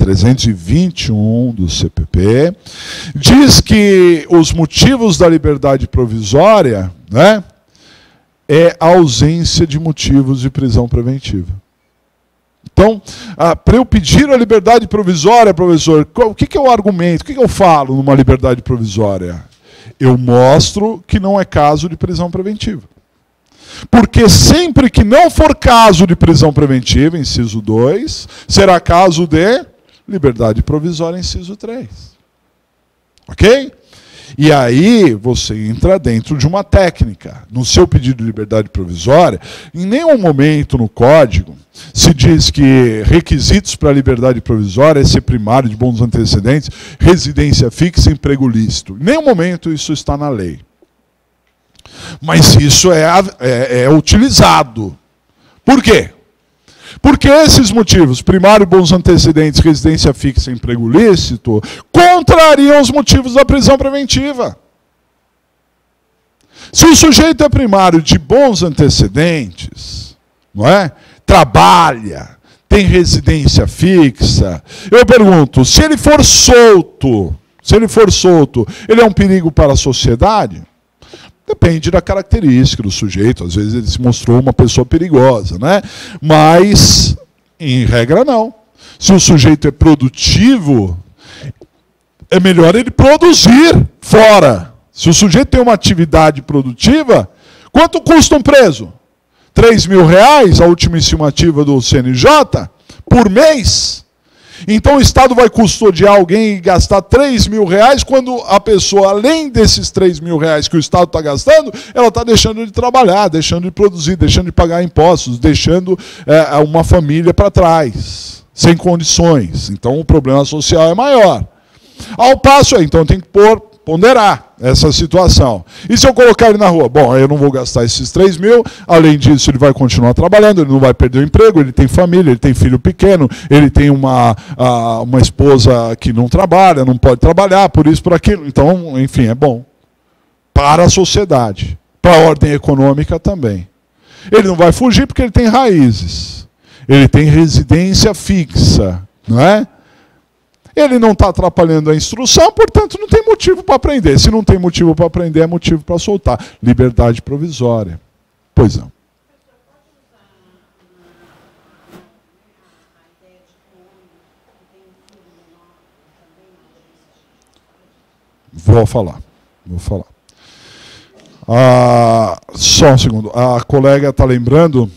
diz que os motivos da liberdade provisória, né, é a ausência de motivos de prisão preventiva. Então, para eu pedir a liberdade provisória, professor, o que é o argumento? O que eu falo numa liberdade provisória? Eu mostro que não é caso de prisão preventiva. Porque sempre que não for caso de prisão preventiva, inciso 2, será caso de liberdade provisória, inciso 3. Ok? E aí você entra dentro de uma técnica. No seu pedido de liberdade provisória, em nenhum momento no código se diz que requisitos para a liberdade provisória é ser primário, de bons antecedentes, residência fixa e emprego lícito. Em nenhum momento isso está na lei. Mas isso é utilizado. Por quê? Porque esses motivos, primário, bons antecedentes, residência fixa e emprego lícito, contrariam os motivos da prisão preventiva. Se o sujeito é primário de bons antecedentes, não é? Trabalha, tem residência fixa, eu pergunto, se ele for solto, ele é um perigo para a sociedade? Depende da característica do sujeito. Às vezes ele se mostrou uma pessoa perigosa, né? Mas, em regra, não. Se o sujeito é produtivo, é melhor ele produzir fora. Se o sujeito tem uma atividade produtiva, quanto custa um preso? R$3.000, a última estimativa do CNJ, por mês? Então o Estado vai custodiar alguém e gastar R$3.000 quando a pessoa, além desses R$3.000 que o Estado está gastando, ela está deixando de trabalhar, deixando de produzir, deixando de pagar impostos, deixando uma família para trás, sem condições. Então o problema social é maior. Ao passo, então tem que ponderar essa situação. E se eu colocar ele na rua? Bom, eu não vou gastar esses R$3.000, além disso ele vai continuar trabalhando, ele não vai perder o emprego, ele tem família, ele tem filho pequeno, ele tem uma esposa que não trabalha, não pode trabalhar, por isso, por aquilo. Então, enfim, é bom. Para a sociedade, para a ordem econômica também. Ele não vai fugir porque ele tem raízes, ele tem residência fixa, não é? Ele não está atrapalhando a instrução, portanto, não tem motivo para prender. Se não tem motivo para prender, é motivo para soltar. Liberdade provisória. Pois não. Vou falar. Só um segundo. A colega está lembrando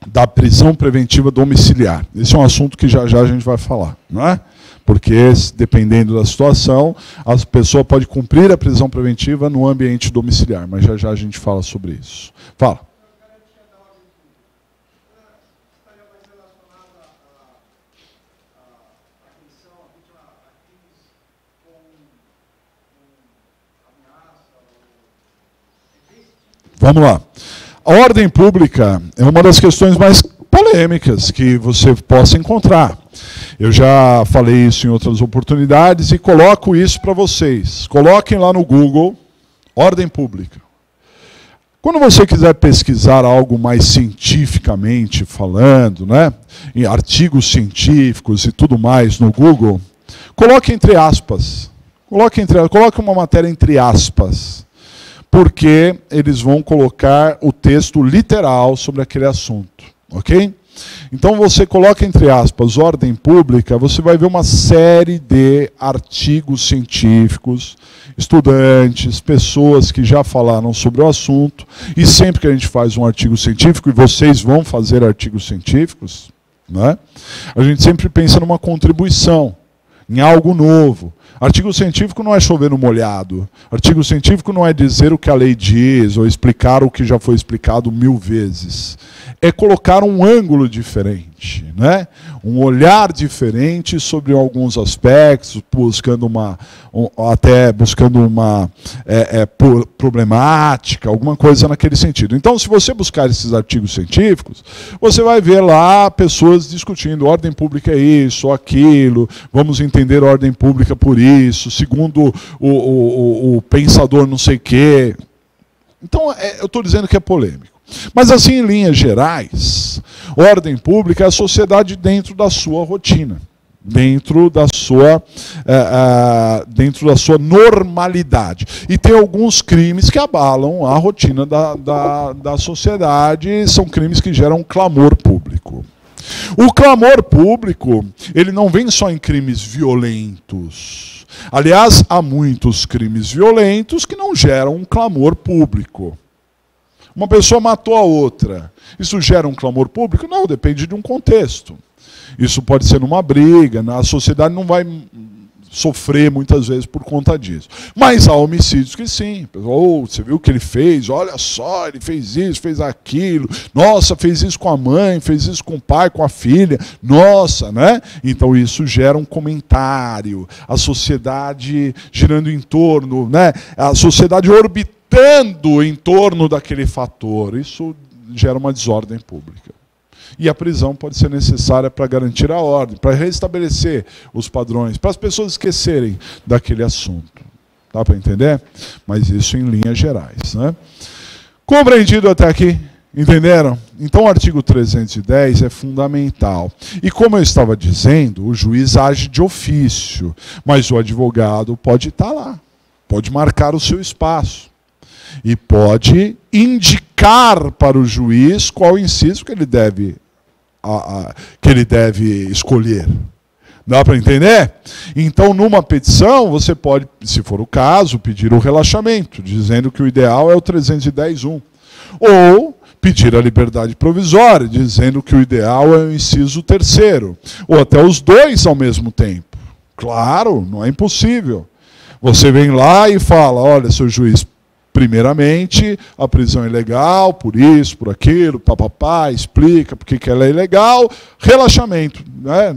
da prisão preventiva domiciliar. Esse é um assunto que já a gente vai falar, não é? Porque, dependendo da situação, a pessoa pode cumprir a prisão preventiva no ambiente domiciliar, mas já a gente fala sobre isso. Fala. Vamos lá. A ordem pública é uma das questões mais polêmicas que você possa encontrar. Eu já falei isso em outras oportunidades e coloco isso para vocês. Coloquem lá no Google, ordem pública. Quando você quiser pesquisar algo mais cientificamente falando, né, em artigos científicos e tudo mais no Google, coloque entre aspas. Coloque uma matéria entre aspas. Porque eles vão colocar o texto literal sobre aquele assunto. Ok? Então você coloca entre aspas, ordem pública, você vai ver uma série de artigos científicos, estudantes, pessoas que já falaram sobre o assunto, e sempre que a gente faz um artigo científico, e vocês vão fazer artigos científicos, né, a gente sempre pensa numa contribuição, em algo novo. Artigo científico não é chover no molhado. Artigo científico não é dizer o que a lei diz ou explicar o que já foi explicado 1000 vezes. É colocar um ângulo diferente, né? Um olhar diferente sobre alguns aspectos, buscando uma problemática, alguma coisa naquele sentido. Então, se você buscar esses artigos científicos, você vai ver lá pessoas discutindo ordem pública é isso, ou aquilo, vamos entender ordem pública por isso, segundo o pensador não sei o quê. Então, eu estou dizendo que é polêmico. Mas assim, em linhas gerais, ordem pública é a sociedade dentro da sua rotina, dentro da sua normalidade. E tem alguns crimes que abalam a rotina da sociedade, são crimes que geram clamor público. O clamor público, ele não vem só em crimes violentos. Aliás, há muitos crimes violentos que não geram um clamor público. Uma pessoa matou a outra. Isso gera um clamor público? Não, depende de um contexto. Isso pode ser numa briga, a sociedade não vai sofrer muitas vezes por conta disso. Mas há homicídios que sim. Oh, você viu o que ele fez? Olha só, ele fez isso, fez aquilo. Nossa, fez isso com a mãe, fez isso com o pai, com a filha. Nossa, né? Então isso gera um comentário. A sociedade girando em torno, né? A sociedade orbitando em torno daquele fator. Isso gera uma desordem pública. E a prisão pode ser necessária para garantir a ordem, para restabelecer os padrões, para as pessoas esquecerem daquele assunto. Dá para entender? Mas isso em linhas gerais, né? Compreendido até aqui? Entenderam? Então o artigo 310 é fundamental. E como eu estava dizendo, o juiz age de ofício, mas o advogado pode estar lá, pode marcar o seu espaço. E pode indicar para o juiz qual inciso que ele deve escolher. Dá para entender? Então, numa petição, você pode, se for o caso, pedir o relaxamento, dizendo que o ideal é o 310.1. Ou pedir a liberdade provisória, dizendo que o ideal é o inciso 3º. Ou até os dois ao mesmo tempo. Claro, não é impossível. Você vem lá e fala, olha, seu juiz, primeiramente, a prisão é ilegal, por isso, por aquilo, papapá, explica por que ela é ilegal, relaxamento, né?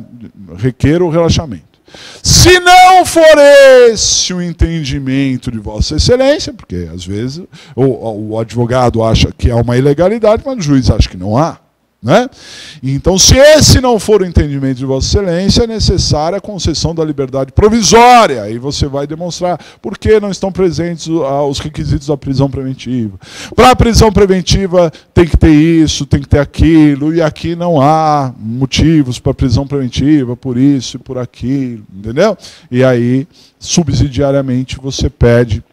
Requer o relaxamento. Se não for esse o entendimento de Vossa Excelência, porque às vezes o advogado acha que há uma ilegalidade, mas o juiz acha que não há. Né? Então, se esse não for o entendimento de Vossa Excelência, é necessária a concessão da liberdade provisória. Aí você vai demonstrar por que não estão presentes os requisitos da prisão preventiva. Para a prisão preventiva tem que ter isso, tem que ter aquilo, e aqui não há motivos para prisão preventiva, por isso e por aquilo, entendeu? E aí, subsidiariamente, você pede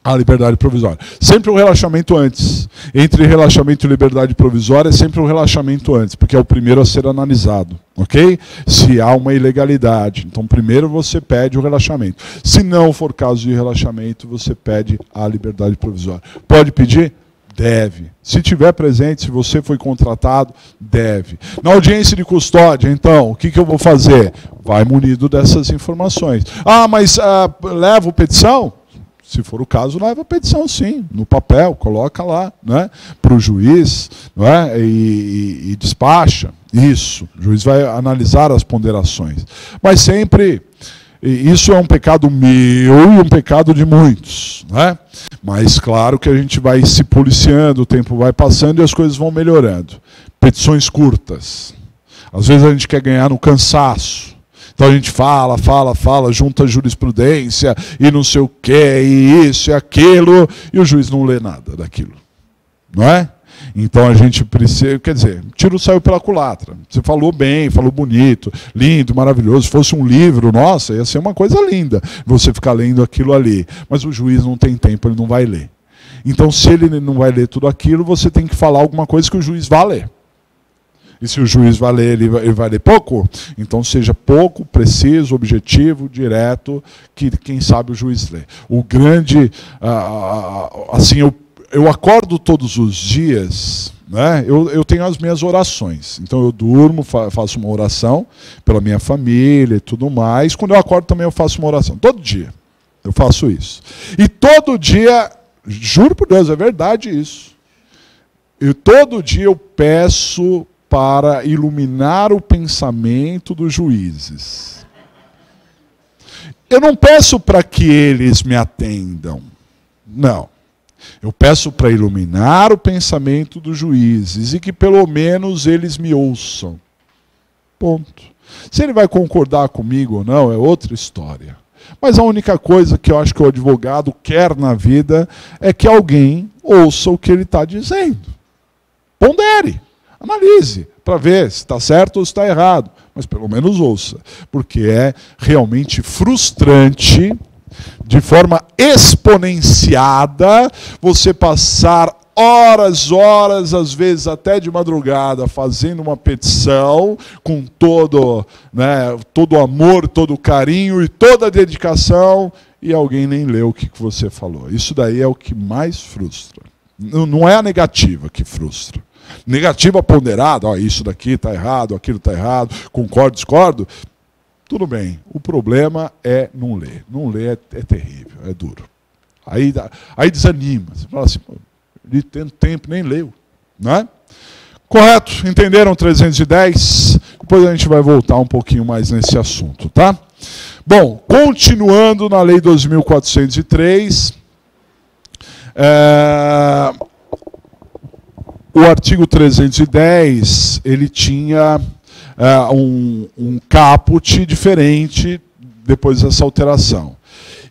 a liberdade provisória. Sempre o relaxamento antes. Entre relaxamento e liberdade provisória é sempre o relaxamento antes, porque é o primeiro a ser analisado, ok? Se há uma ilegalidade. Então, primeiro você pede o relaxamento. Se não for caso de relaxamento, você pede a liberdade provisória. Pode pedir? Deve. Se tiver presente, se você foi contratado, deve. Na audiência de custódia, então, o que eu vou fazer? Vai munido dessas informações. Ah, mas levo petição? Se for o caso, leva a petição, sim, no papel, coloca lá, né, para o juiz, não é, e despacha. Isso, o juiz vai analisar as ponderações. Mas sempre, isso é um pecado meu e um pecado de muitos. Né? Mas claro que a gente vai se policiando, o tempo vai passando e as coisas vão melhorando. Petições curtas. Às vezes a gente quer ganhar no cansaço. Então a gente fala, junta jurisprudência e não sei o quê, e isso e aquilo, e o juiz não lê nada daquilo. Não é? Então a gente precisa, quer dizer, tiro saiu pela culatra. Você falou bem, falou bonito, lindo, maravilhoso. Se fosse um livro, nossa, ia ser uma coisa linda você ficar lendo aquilo ali. Mas o juiz não tem tempo, ele não vai ler. Então se ele não vai ler tudo aquilo, você tem que falar alguma coisa que o juiz vá ler. E se o juiz vai ler, ele vai ler pouco? Então seja pouco, preciso, objetivo, direto, que quem sabe o juiz lê. O grande, assim, eu acordo todos os dias, né? Eu tenho as minhas orações. Então eu durmo, faço uma oração pela minha família e tudo mais. Quando eu acordo também eu faço uma oração. Todo dia eu faço isso. E todo dia, juro por Deus, é verdade isso. Todo dia eu peço para iluminar o pensamento dos juízes. Eu não peço para que eles me atendam. Não. Eu peço para iluminar o pensamento dos juízes e que pelo menos eles me ouçam. Ponto. Se ele vai concordar comigo ou não é outra história. Mas a única coisa que eu acho que o advogado quer na vida é que alguém ouça o que ele está dizendo. Pondere, analise, para ver se está certo ou se está errado. Mas pelo menos ouça. Porque é realmente frustrante, de forma exponenciada, você passar horas, às vezes até de madrugada, fazendo uma petição com todo o amor, todo o carinho e toda a dedicação, e alguém nem leu o que você falou. Isso daí é o que mais frustra. Não é a negativa que frustra. Negativa ponderada, isso daqui está errado, aquilo está errado, concordo, discordo. Tudo bem, o problema é não ler. Não ler é terrível, é duro. Aí desanima. Você fala assim, ele tem tempo, nem leu. Não é? Correto? Entenderam 310? Depois a gente vai voltar um pouquinho mais nesse assunto, tá? Bom, continuando na Lei 2.403, o artigo 310, ele tinha um caput diferente depois dessa alteração.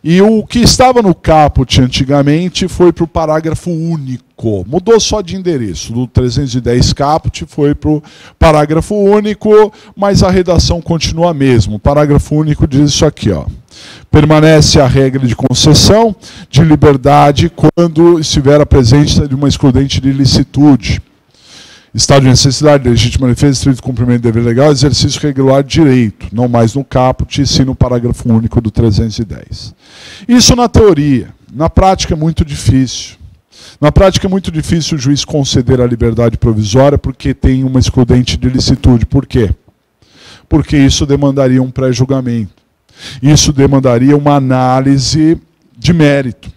E o que estava no caput antigamente foi para o parágrafo único. Mudou só de endereço. Do 310 caput foi para o parágrafo único, mas a redação continua a mesma. O parágrafo único diz isso aqui, ó. Permanece a regra de concessão de liberdade quando estiver a presença de uma excludente de ilicitude. Estado de necessidade, legítima defesa, estrito cumprimento de dever legal, exercício regular de direito, não mais no caput, sim no parágrafo único do 310. Isso na teoria. Na prática é muito difícil. Na prática é muito difícil o juiz conceder a liberdade provisória porque tem uma excludente de ilicitude. Por quê? Porque isso demandaria um pré-julgamento. Isso demandaria uma análise de mérito.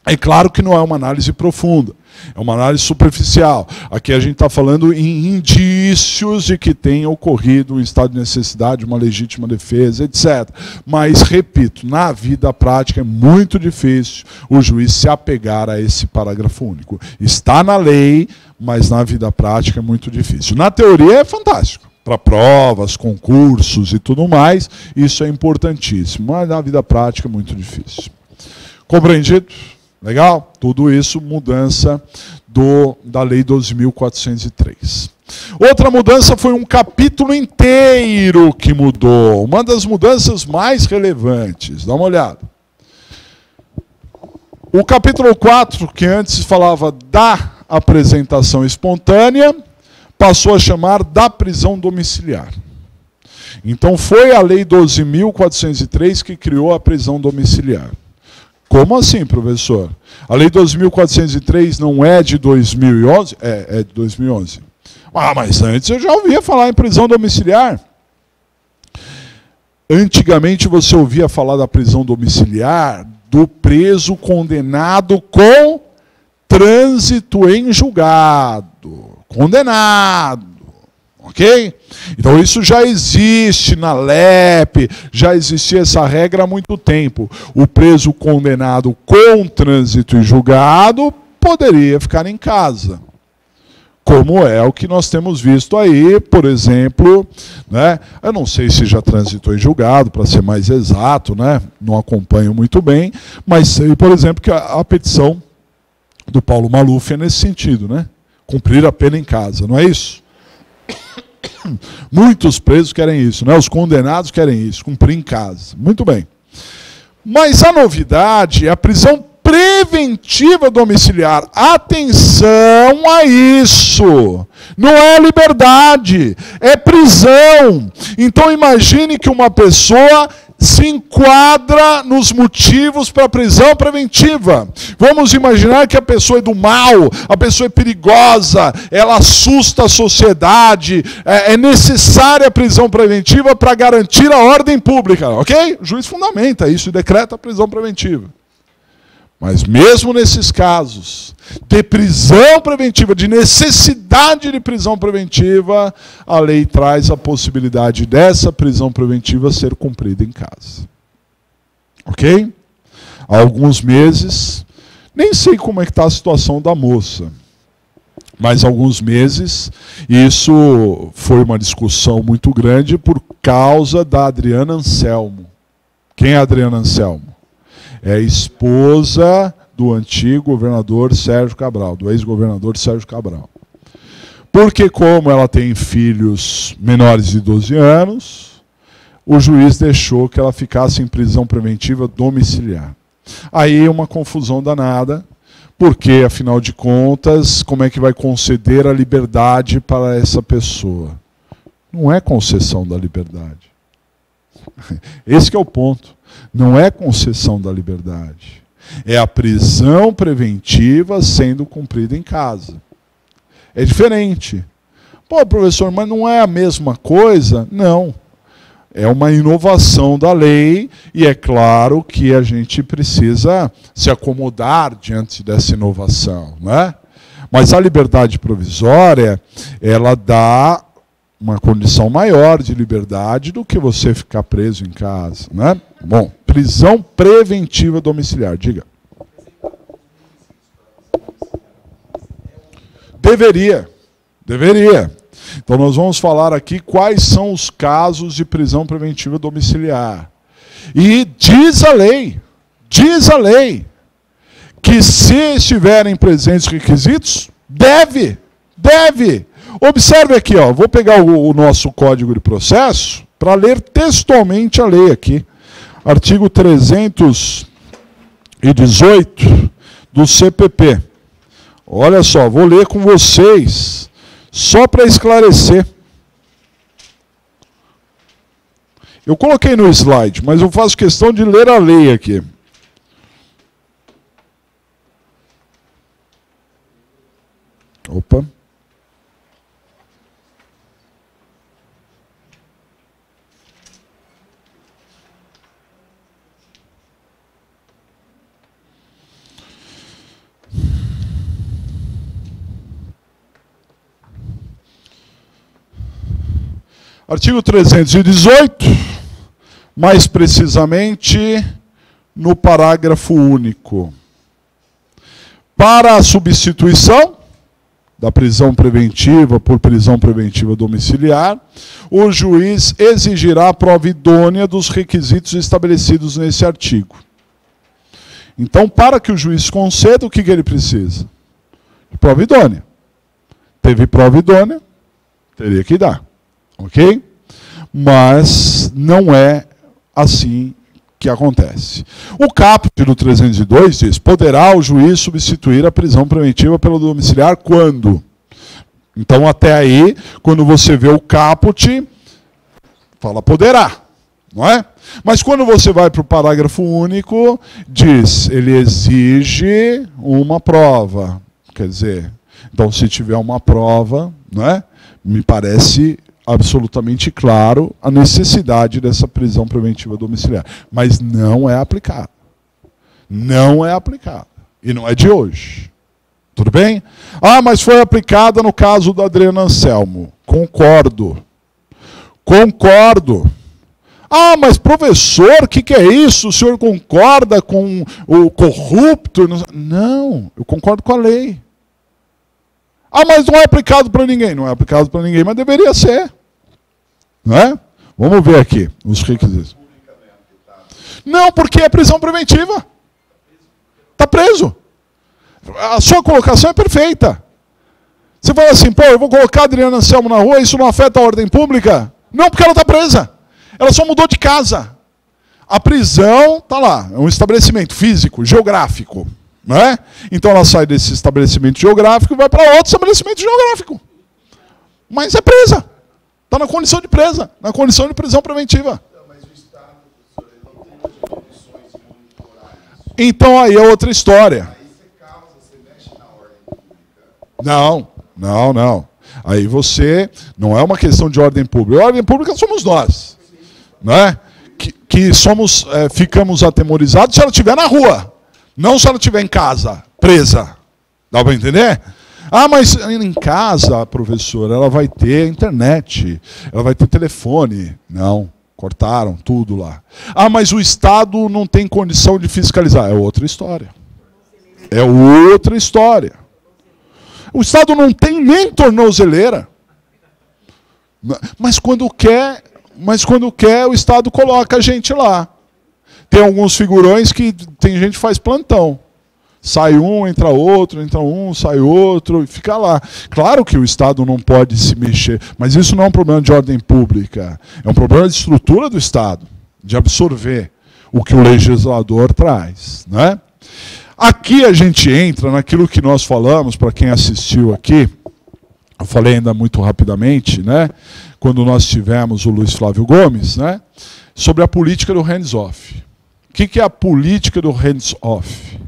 É claro que não é uma análise profunda. É uma análise superficial. Aqui a gente está falando em indícios de que tenha ocorrido um estado de necessidade, uma legítima defesa, etc. Mas, repito, na vida prática é muito difícil o juiz se apegar a esse parágrafo único. Está na lei, mas na vida prática é muito difícil. Na teoria é fantástico. Para provas, concursos e tudo mais, isso é importantíssimo. Mas na vida prática é muito difícil. Compreendido? Legal? Tudo isso, mudança da Lei 12.403. Outra mudança foi um capítulo inteiro que mudou. Uma das mudanças mais relevantes. Dá uma olhada. O capítulo 4, que antes falava da apresentação espontânea, passou a chamar da prisão domiciliar. Então foi a Lei 12.403 que criou a prisão domiciliar. Como assim, professor? A Lei 2.403 não é de 2011? É de 2011. Ah, mas antes eu já ouvia falar em prisão domiciliar. Antigamente você ouvia falar da prisão domiciliar do preso condenado com trânsito em julgado. Condenado. Ok? Então isso já existe na LEP, já existia essa regra há muito tempo. O preso condenado com trânsito em julgado poderia ficar em casa. Como é o que nós temos visto aí, por exemplo, né? Eu não sei se já transitou em julgado, para ser mais exato, né? Não acompanho muito bem, mas sei, por exemplo, que a petição do Paulo Maluf é nesse sentido, né? Cumprir a pena em casa, não é isso? Muitos presos querem isso, né? Os condenados querem isso, cumprir em casa. Muito bem. Mas a novidade é a prisão preventiva domiciliar. Atenção a isso! Não é liberdade, é prisão. Então imagine que uma pessoa se enquadra nos motivos para a prisão preventiva. Vamos imaginar que a pessoa é do mal, a pessoa é perigosa, ela assusta a sociedade, é necessária a prisão preventiva para garantir a ordem pública, ok? O juiz fundamenta isso e decreta a prisão preventiva. Mas mesmo nesses casos de prisão preventiva, de necessidade de prisão preventiva, a lei traz a possibilidade dessa prisão preventiva ser cumprida em casa. Ok? Há alguns meses, nem sei como é que está a situação da moça, mas há alguns meses, isso foi uma discussão muito grande por causa da Adriana Anselmo. Quem é a Adriana Anselmo? É a esposa do antigo governador Sérgio Cabral, do ex-governador Sérgio Cabral. Porque como ela tem filhos menores de 12 anos, o juiz deixou que ela ficasse em prisão preventiva domiciliar. Aí uma confusão danada, porque, afinal de contas, como é que vai conceder a liberdade para essa pessoa? Não é concessão da liberdade. Esse que é o ponto. Não é concessão da liberdade. É a prisão preventiva sendo cumprida em casa. É diferente. Pô, professor, mas não é a mesma coisa? Não. É uma inovação da lei e é claro que a gente precisa se acomodar diante dessa inovação, né? Mas a liberdade provisória, ela dá uma condição maior de liberdade do que você ficar preso em casa, né? Bom, prisão preventiva domiciliar, diga. Deveria. Então nós vamos falar aqui quais são os casos de prisão preventiva domiciliar. E diz a lei, que se estiverem presentes requisitos, deve. Observe aqui, ó, vou pegar o nosso Código de Processo para ler textualmente a lei aqui. Artigo 318 do CPP. Olha só, vou ler com vocês, só para esclarecer. Eu coloquei no slide, mas eu faço questão de ler a lei aqui. Opa. Artigo 318, mais precisamente no parágrafo único. Para a substituição da prisão preventiva por prisão preventiva domiciliar, o juiz exigirá a prova idônea dos requisitos estabelecidos nesse artigo. Então, para que o juiz conceda, o que ele precisa? De prova idônea. Teve prova idônea, teria que dar. Ok? Mas não é assim que acontece. O caput do 302 diz: poderá o juiz substituir a prisão preventiva pelo domiciliar quando? Então, até aí, quando você vê o caput, fala poderá, não é? Mas quando você vai para o parágrafo único, diz, ele exige uma prova. Quer dizer, então se tiver uma prova, não é? Me parece absolutamente claro a necessidade dessa prisão preventiva domiciliar. Mas não é aplicada. Não é aplicada. E não é de hoje. Tudo bem? Ah, mas foi aplicada no caso da Adriana Anselmo. Concordo. Ah, mas professor, o que é isso? O senhor concorda com o corrupto? Não, eu concordo com a lei. Ah, mas não é aplicado para ninguém. Não é aplicado para ninguém, mas deveria ser. Não é? Vamos ver aqui os requisitos. Não, porque é prisão preventiva. Está preso. A sua colocação é perfeita. Você fala assim, pô, eu vou colocar a Adriana Anselmo na rua, isso não afeta a ordem pública? Não, porque ela está presa. Ela só mudou de casa. A prisão está lá, é um estabelecimento físico, geográfico. Não é? Então ela sai desse estabelecimento geográfico e vai para outro estabelecimento geográfico. Mas é presa. Está na condição de presa, na condição de prisão preventiva. Não, mas o Estado, professor, Então aí é outra história. Aí você mexe na ordem pública. Não. Aí você, não é uma questão de ordem pública. A ordem pública somos nós. Não é? Que somos, ficamos atemorizados se ela estiver na rua. Não se ela estiver em casa, presa. Dá para entender? Ah, mas em casa, professor, ela vai ter internet, ela vai ter telefone. Não, cortaram tudo lá. Ah, mas o Estado não tem condição de fiscalizar. É outra história. É outra história. O Estado não tem nem tornozeleira. Mas quando quer, o Estado coloca a gente lá. Tem alguns figurões que tem gente que faz plantão. Sai um, entra outro, sai outro, e fica lá. Claro que o Estado não pode se mexer, mas isso não é um problema de ordem pública. É um problema de estrutura do Estado, de absorver o que o legislador traz, né? Aqui a gente entra naquilo que nós falamos, para quem assistiu aqui, eu falei ainda muito rapidamente, né? Quando nós tivemos o Luiz Flávio Gomes, né? Sobre a política do hands-off. O que é a política do hands-off?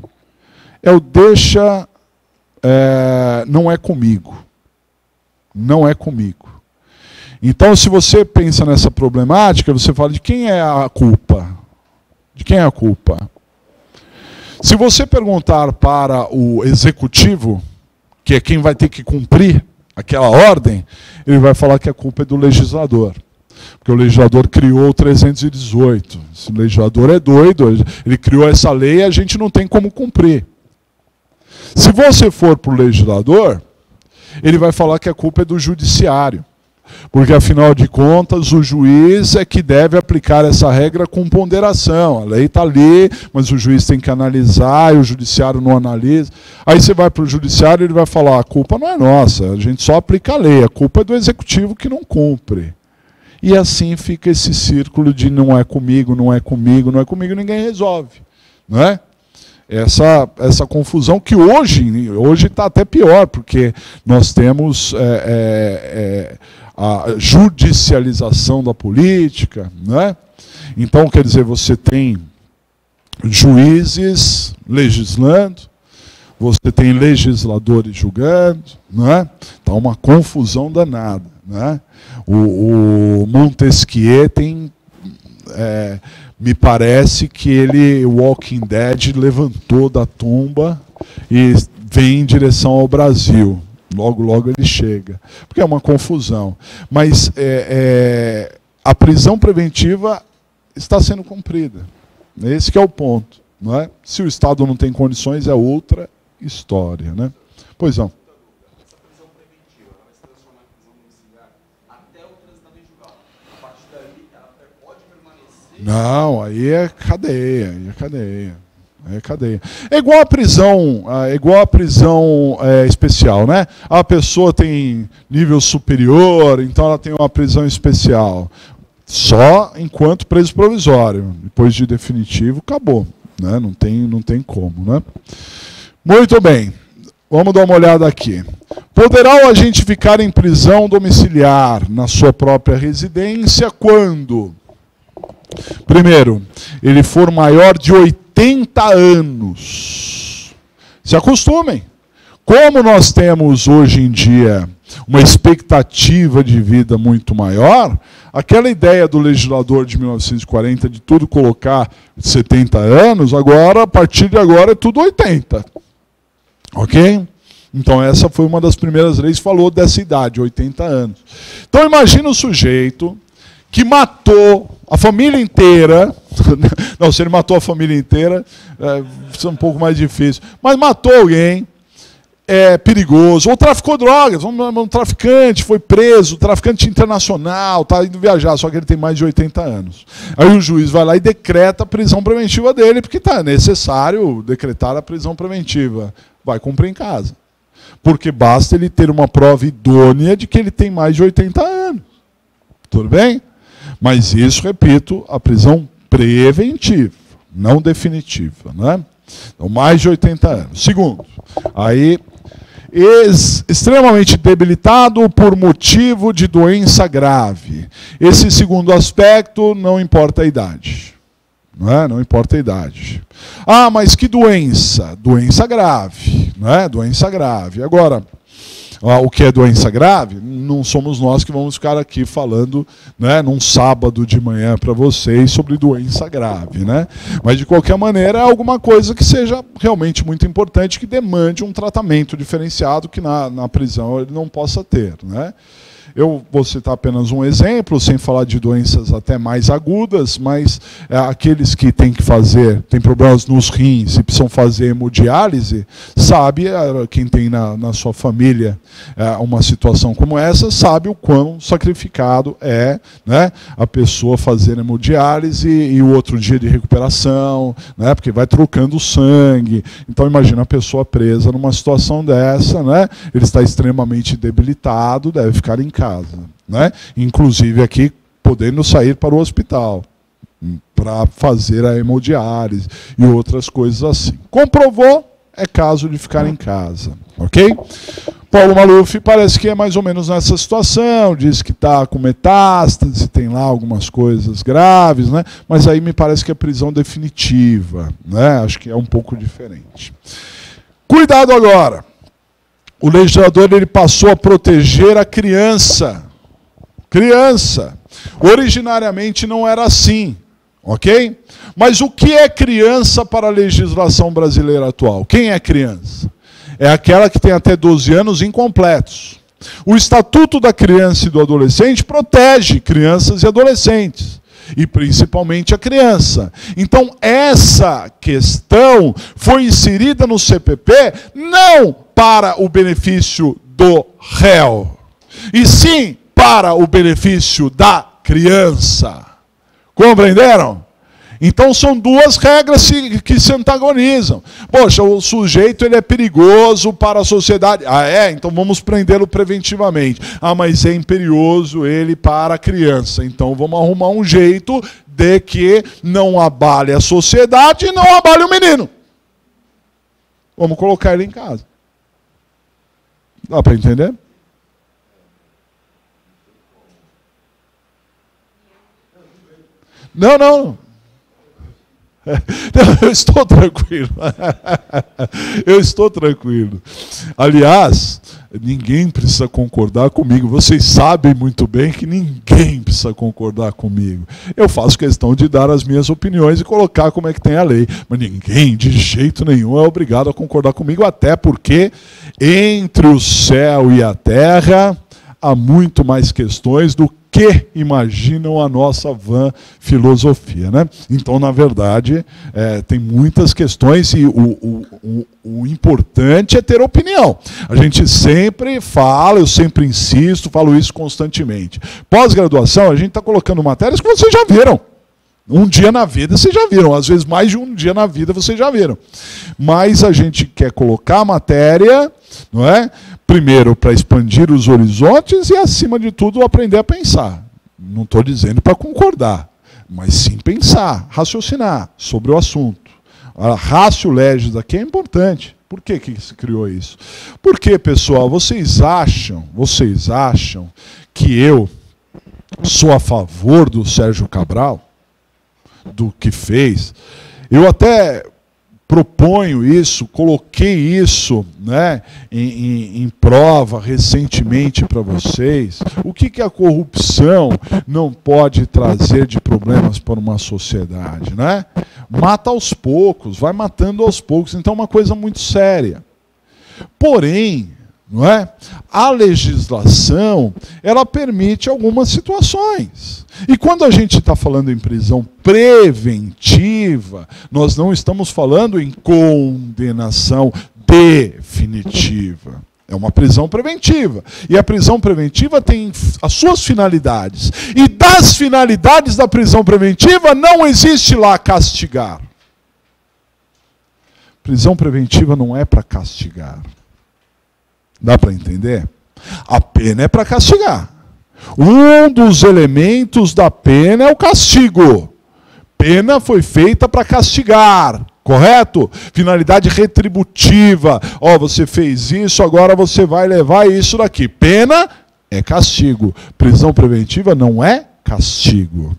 É o deixa, não é comigo. Não é comigo. Então, se você pensa nessa problemática, você fala de quem é a culpa? De quem é a culpa? Se você perguntar para o executivo, que é quem vai ter que cumprir aquela ordem, ele vai falar que a culpa é do legislador. Porque o legislador criou o 318. Esse legislador é doido, ele criou essa lei e a gente não tem como cumprir. Se você for para o legislador, ele vai falar que a culpa é do judiciário. Porque, afinal de contas, o juiz é que deve aplicar essa regra com ponderação. A lei está ali, mas o juiz tem que analisar e o judiciário não analisa. Aí você vai para o judiciário e ele vai falar, a culpa não é nossa, a gente só aplica a lei, a culpa é do executivo que não cumpre. E assim fica esse círculo de não é comigo, não é comigo, não é comigo, ninguém resolve. Não é? Essa confusão que hoje está até pior, porque nós temos a judicialização da política, né? Então, quer dizer, você tem juízes legislando, você tem legisladores julgando, né? Está uma confusão danada, né? O Montesquieu tem... me parece que ele, o Walking Dead, levantou da tumba e vem em direção ao Brasil. Logo, logo ele chega. Porque é uma confusão. Mas a prisão preventiva está sendo cumprida. Esse que é o ponto. Não é? Se o Estado não tem condições, é outra história. Né? Pois não. Essa prisão preventiva vai se transformar em prisão domiciliar até o transitar em julgado. A partir daí, ela pode permanecer... Não, aí é cadeia. É cadeia. É igual a prisão especial, né? A pessoa tem nível superior, então ela tem uma prisão especial. Só enquanto preso provisório. Depois de definitivo, acabou. Né? Não tem como. Né? Muito bem. Vamos dar uma olhada aqui. Poderá o agente ficar em prisão domiciliar na sua própria residência quando? Primeiro, ele for maior de 80 anos. Se acostumem. Como nós temos hoje em dia uma expectativa de vida muito maior, aquela ideia do legislador de 1940 de tudo colocar 70 anos, agora, a partir de agora, é tudo 80. Ok? Então essa foi uma das primeiras leis que falou dessa idade, 80 anos. Então imagina o sujeito que matou a família inteira. Não, se ele matou a família inteira, é um pouco mais difícil. Mas matou alguém, é perigoso. Ou traficou drogas, um traficante foi preso, traficante internacional, está indo viajar, só que ele tem mais de 80 anos. Aí o juiz vai lá e decreta a prisão preventiva dele, porque está necessário decretar a prisão preventiva. Vai cumprir em casa. Porque basta ele ter uma prova idônea de que ele tem mais de 80 anos. Tudo bem? Mas isso, repito, a prisão preventiva, não definitiva. Né? Então, mais de 80 anos. Segundo, aí, extremamente debilitado por motivo de doença grave. Esse segundo aspecto não importa a idade. Não é? Não importa a idade. Ah, mas que doença? Doença grave. Não é? Doença grave. Agora, o que é doença grave? Não somos nós que vamos ficar aqui falando, né, num sábado de manhã para vocês sobre doença grave. Né? Mas, de qualquer maneira, é alguma coisa que seja realmente muito importante, que demande um tratamento diferenciado que na prisão ele não possa ter. Né? Eu vou citar apenas um exemplo, sem falar de doenças até mais agudas, mas aqueles que têm problemas nos rins e precisam fazer hemodiálise, sabe, quem tem na sua família uma situação como essa, sabe o quão sacrificado é, né, a pessoa fazer hemodiálise e o outro dia de recuperação, né, porque vai trocando sangue. Então imagina a pessoa presa numa situação dessa, né, ele está extremamente debilitado, deve ficar em casa. Né? Inclusive aqui podendo sair para o hospital para fazer a hemodiálise e outras coisas assim. Comprovou, é caso de ficar em casa. Ok? Paulo Maluf parece que é mais ou menos nessa situação, diz que está com metástase, tem lá algumas coisas graves, né? Mas aí me parece que é prisão definitiva. Né? Acho que é um pouco diferente. Cuidado agora! O legislador ele passou a proteger a criança. Criança. Originariamente não era assim, ok? Mas o que é criança para a legislação brasileira atual? Quem é criança? É aquela que tem até 12 anos incompletos. O Estatuto da Criança e do Adolescente protege crianças e adolescentes. E principalmente a criança. Então, essa questão foi inserida no CPP não para o benefício do réu, e sim para o benefício da criança. Compreenderam? Então são duas regras que se antagonizam. Poxa, o sujeito ele é perigoso para a sociedade. Ah, é? Então vamos prendê-lo preventivamente. Ah, mas é imperioso ele para a criança. Então vamos arrumar um jeito de que não abale a sociedade e não abale o menino. Vamos colocar ele em casa. Dá para entender? Não, não. Eu estou tranquilo. Eu estou tranquilo. Aliás, ninguém precisa concordar comigo. Vocês sabem muito bem que ninguém precisa concordar comigo. Eu faço questão de dar as minhas opiniões e colocar como é que tem a lei. Mas ninguém, de jeito nenhum, é obrigado a concordar comigo, até porque entre o céu e a terra há muito mais questões do que imaginam a nossa vã filosofia. Né? Então, na verdade, tem muitas questões e o importante é ter opinião. A gente sempre fala, eu sempre insisto, falo isso constantemente. Pós-graduação, a gente está colocando matérias que vocês já viram. Um dia na vida vocês já viram, às vezes mais de um dia na vida vocês já viram. Mas a gente quer colocar a matéria, não é? Primeiro, para expandir os horizontes e, acima de tudo, aprender a pensar. Não estou dizendo para concordar, mas sim pensar, raciocinar sobre o assunto. A ratio legis aqui é importante. Por que se criou isso? Porque, pessoal, vocês acham que eu sou a favor do Sérgio Cabral? Do que fez? Eu até proponho isso, coloquei isso, né, em prova recentemente para vocês. O que a corrupção não pode trazer de problemas para uma sociedade, né? Mata aos poucos, vai matando aos poucos. Então é uma coisa muito séria. Porém, não é? A legislação, ela permite algumas situações. E quando a gente está falando em prisão preventiva, nós não estamos falando em condenação definitiva. É uma prisão preventiva. E a prisão preventiva tem as suas finalidades. E das finalidades da prisão preventiva não existe lá castigar. Prisão preventiva não é para castigar. Dá para entender? A pena é para castigar. Um dos elementos da pena é o castigo. Pena foi feita para castigar, correto? Finalidade retributiva. Ó, você fez isso, agora você vai levar isso daqui. Pena é castigo. Prisão preventiva não é castigo.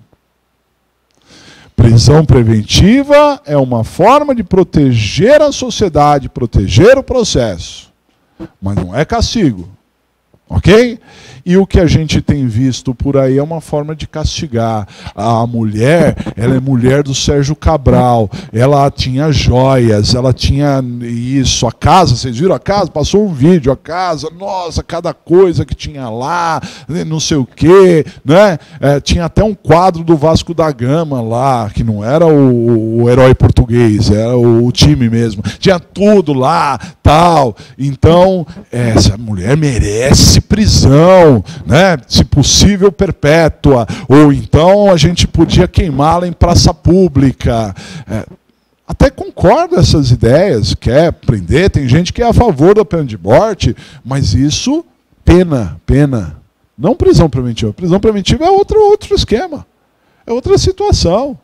Prisão preventiva é uma forma de proteger a sociedade, proteger o processo, mas não é castigo. Ok? E o que a gente tem visto por aí é uma forma de castigar. A mulher, ela é mulher do Sérgio Cabral, ela tinha joias, ela tinha isso, a casa, vocês viram a casa? Passou um vídeo, a casa, nossa, cada coisa que tinha lá, não sei o quê, né? Tinha até um quadro do Vasco da Gama lá, que não era o herói português, era o time mesmo. Tinha tudo lá, tal. Então, essa mulher merece prisão, né? Se possível perpétua, ou então a gente podia queimá-la em praça pública. Até concordo com essas ideias, quer prender, tem gente que é a favor da pena de morte, mas isso, pena, não prisão preventiva. Prisão preventiva é outro esquema, é outra situação.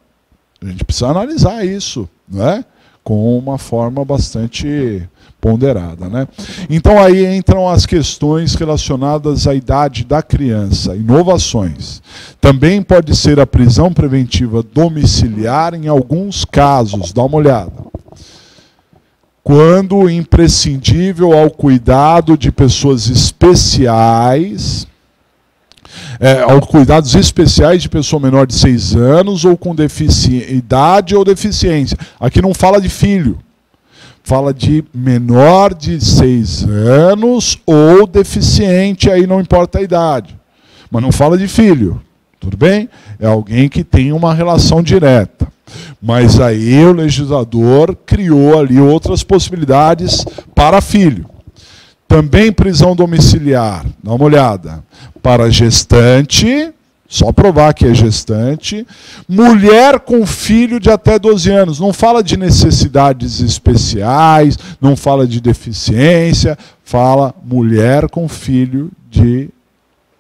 A gente precisa analisar isso, né? Com uma forma bastante ponderada, né? Então aí entram as questões relacionadas à idade da criança, inovações. Também pode ser a prisão preventiva domiciliar em alguns casos, dá uma olhada. Quando imprescindível ao cuidado de pessoas especiais, aos cuidados especiais de pessoa menor de 6 anos ou com idade ou deficiência. Aqui não fala de filho. Fala de menor de 6 anos ou deficiente, aí não importa a idade. Mas não fala de filho, tudo bem? É alguém que tem uma relação direta. Mas aí o legislador criou ali outras possibilidades para filho. Também prisão domiciliar, dá uma olhada, para gestante, só provar que é gestante, mulher com filho de até 12 anos, não fala de necessidades especiais, não fala de deficiência, fala mulher com filho de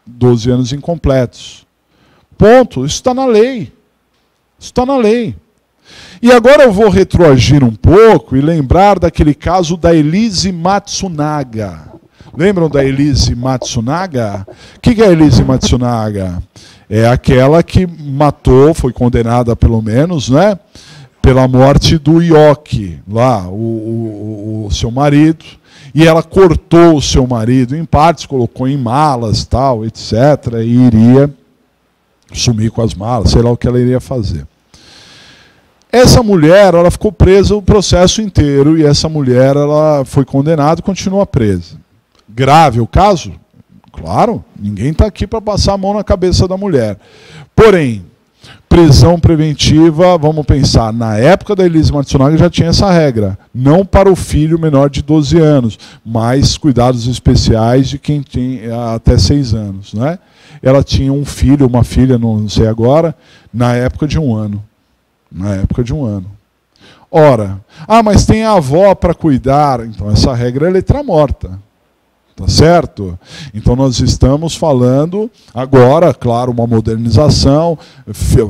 12 anos incompletos. Ponto, isso está na lei. Isso está na lei. E agora eu vou retroagir um pouco e lembrar daquele caso da Elise Matsunaga. Lembram da Elise Matsunaga? O que é a Elise Matsunaga? É aquela que matou, foi condenada pelo menos, né, pela morte do Ioki, lá, o seu marido. E ela cortou o seu marido em partes, colocou em malas, tal, etc. E iria sumir com as malas, sei lá o que ela iria fazer. Essa mulher, ela ficou presa o processo inteiro e essa mulher, ela foi condenada e continua presa. Grave o caso? Claro, ninguém está aqui para passar a mão na cabeça da mulher. Porém, prisão preventiva, vamos pensar, na época da Elise Matsunaga já tinha essa regra. Não para o filho menor de 12 anos, mas cuidados especiais de quem tem até 6 anos. Né? Ela tinha um filho, uma filha, não sei agora, na época de 1 ano. Na época de 1 ano. Ora, mas tem a avó para cuidar, então essa regra é letra morta. Tá certo? Então nós estamos falando agora, claro, uma modernização,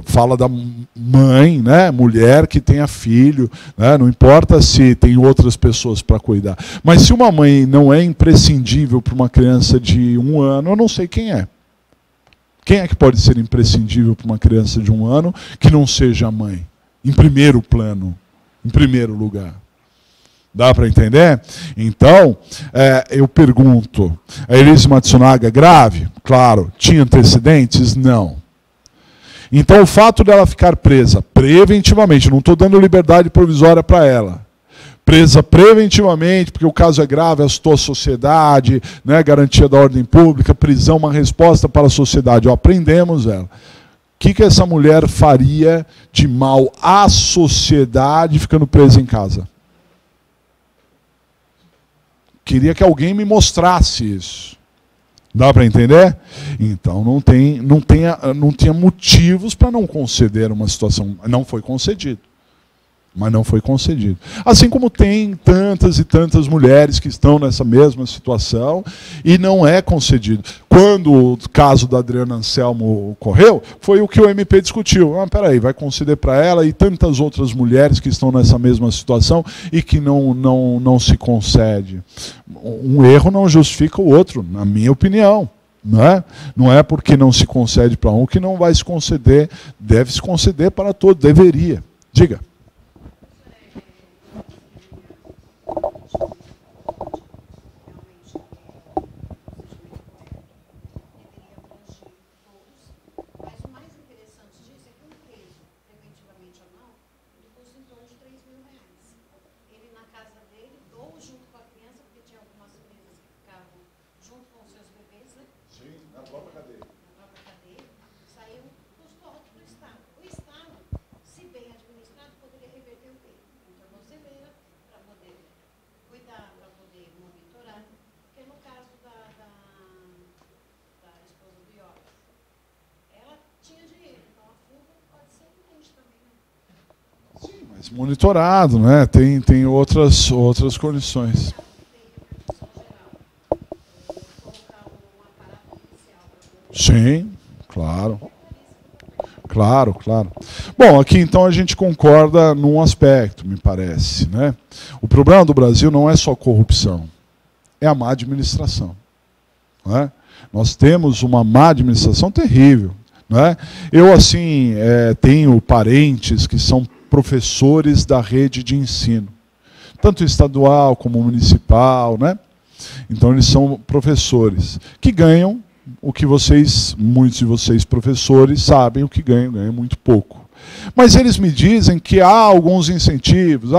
fala da mãe, né, mulher que tenha filho, né, não importa se tem outras pessoas para cuidar. Mas se uma mãe não é imprescindível para uma criança de 1 ano, eu não sei quem é. Quem é que pode ser imprescindível para uma criança de 1 ano que não seja a mãe? Em primeiro plano, em primeiro lugar. Dá para entender? Então, eu pergunto, a Elise Matsunaga grave? Claro. Tinha antecedentes? Não. Então, o fato dela ficar presa preventivamente, não estou dando liberdade provisória para ela, presa preventivamente, porque o caso é grave, assustou a sociedade, né, garantia da ordem pública, prisão, uma resposta para a sociedade. Aprendemos ela. O que essa mulher faria de mal à sociedade ficando presa em casa? Queria que alguém me mostrasse isso. Dá para entender? Então não tinha motivos para não conceder uma situação. Não foi concedido. Mas não foi concedido. Assim como tem tantas e tantas mulheres que estão nessa mesma situação e não é concedido. Quando o caso da Adriana Anselmo ocorreu, foi o que o MP discutiu. Peraí, vai conceder para ela e tantas outras mulheres que estão nessa mesma situação e que não se concede. Um erro não justifica o outro, na minha opinião. Não é porque não se concede para um que não vai se conceder, deve se conceder para todos, deveria. Diga. Monitorado, né? Tem outras condições. Sim, claro. Claro. Bom, aqui então a gente concorda num aspecto, me parece, né? O problema do Brasil não é só corrupção, é a má administração. Né? Nós temos uma má administração terrível. Né? Eu, assim, tenho parentes que são professores da rede de ensino, tanto estadual como municipal, né? Então eles são professores que ganham o que muitos de vocês professores sabem o que ganham muito pouco. Mas eles me dizem que há alguns incentivos,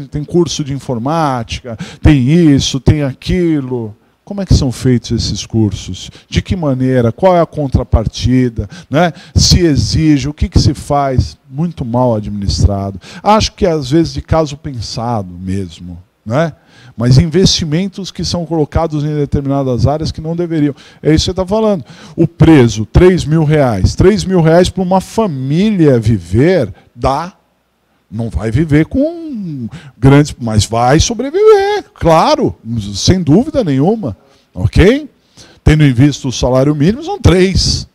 tem curso de informática, tem isso, tem aquilo. Como é que são feitos esses cursos? De que maneira? Qual é a contrapartida? Né? Se exige, o que se faz? Muito mal administrado. Acho que às vezes de caso pensado mesmo. Né? Mas investimentos que são colocados em determinadas áreas que não deveriam. É isso que você está falando. O preso, R$3.000. R$3.000 para uma família viver, dá. Não vai viver com grandes, mas vai sobreviver, claro, sem dúvida nenhuma, ok? Tendo em vista o salário mínimo, são 3,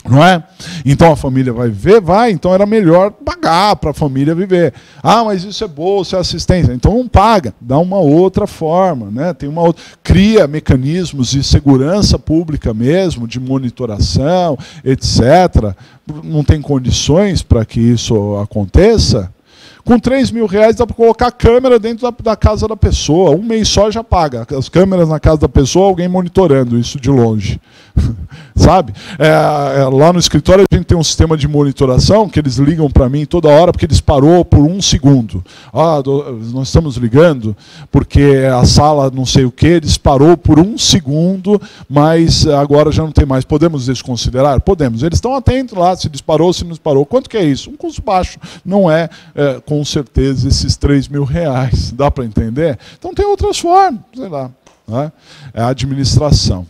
não é? Então a família vai viver? Vai, então era melhor pagar para a família viver. Mas isso é bolsa, é assistência. Então não paga, dá uma outra forma, né? Tem uma outra, cria mecanismos de segurança pública mesmo, de monitoração, etc. Não tem condições para que isso aconteça? Com R$3.000 dá para colocar câmera dentro da casa da pessoa. Um mês só já paga. As câmeras na casa da pessoa, alguém monitorando isso de longe. Sabe? Lá no escritório a gente tem um sistema de monitoração que eles ligam para mim toda hora porque eles parou por 1 segundo. Nós estamos ligando porque a sala não sei o que disparou por 1 segundo, mas agora já não tem mais. Podemos desconsiderar? Podemos. Eles estão atentos lá se disparou, se não disparou. Quanto que é isso? Um custo baixo. Não é com certeza esses R$3.000. Dá para entender? Então tem outras formas, sei lá. Né? É a administração.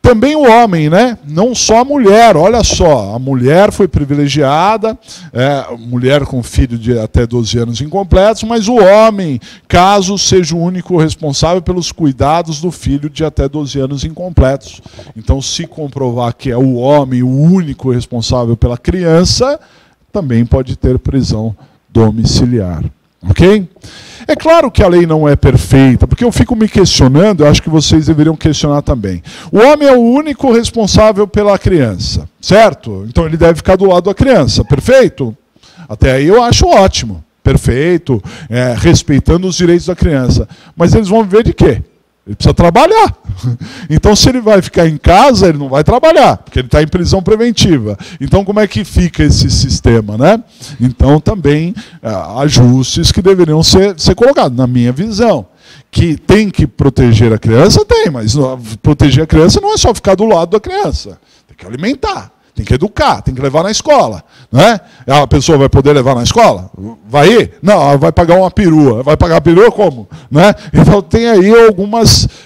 Também o homem, né? Não só a mulher, olha só, a mulher foi privilegiada, mulher com filho de até 12 anos incompletos, mas o homem, caso seja o único responsável pelos cuidados do filho de até 12 anos incompletos. Então, se comprovar que é o homem o único responsável pela criança, também pode ter prisão domiciliar. Ok? É claro que a lei não é perfeita, porque eu fico me questionando, eu acho que vocês deveriam questionar também. O homem é o único responsável pela criança, certo? Então ele deve ficar do lado da criança, perfeito? Até aí eu acho ótimo, perfeito, respeitando os direitos da criança. Mas eles vão viver de quê? Ele precisa trabalhar. Então, se ele vai ficar em casa, ele não vai trabalhar, porque ele está em prisão preventiva. Então, como é que fica esse sistema, né? Então, também ajustes que deveriam ser colocados, na minha visão. Que tem que proteger a criança, tem, mas proteger a criança não é só ficar do lado da criança. Tem que alimentar. Tem que educar, tem que levar na escola. Né? A pessoa vai poder levar na escola? Vai ir? Não, ela vai pagar uma perua. Vai pagar a perua como? Né? Então tem aí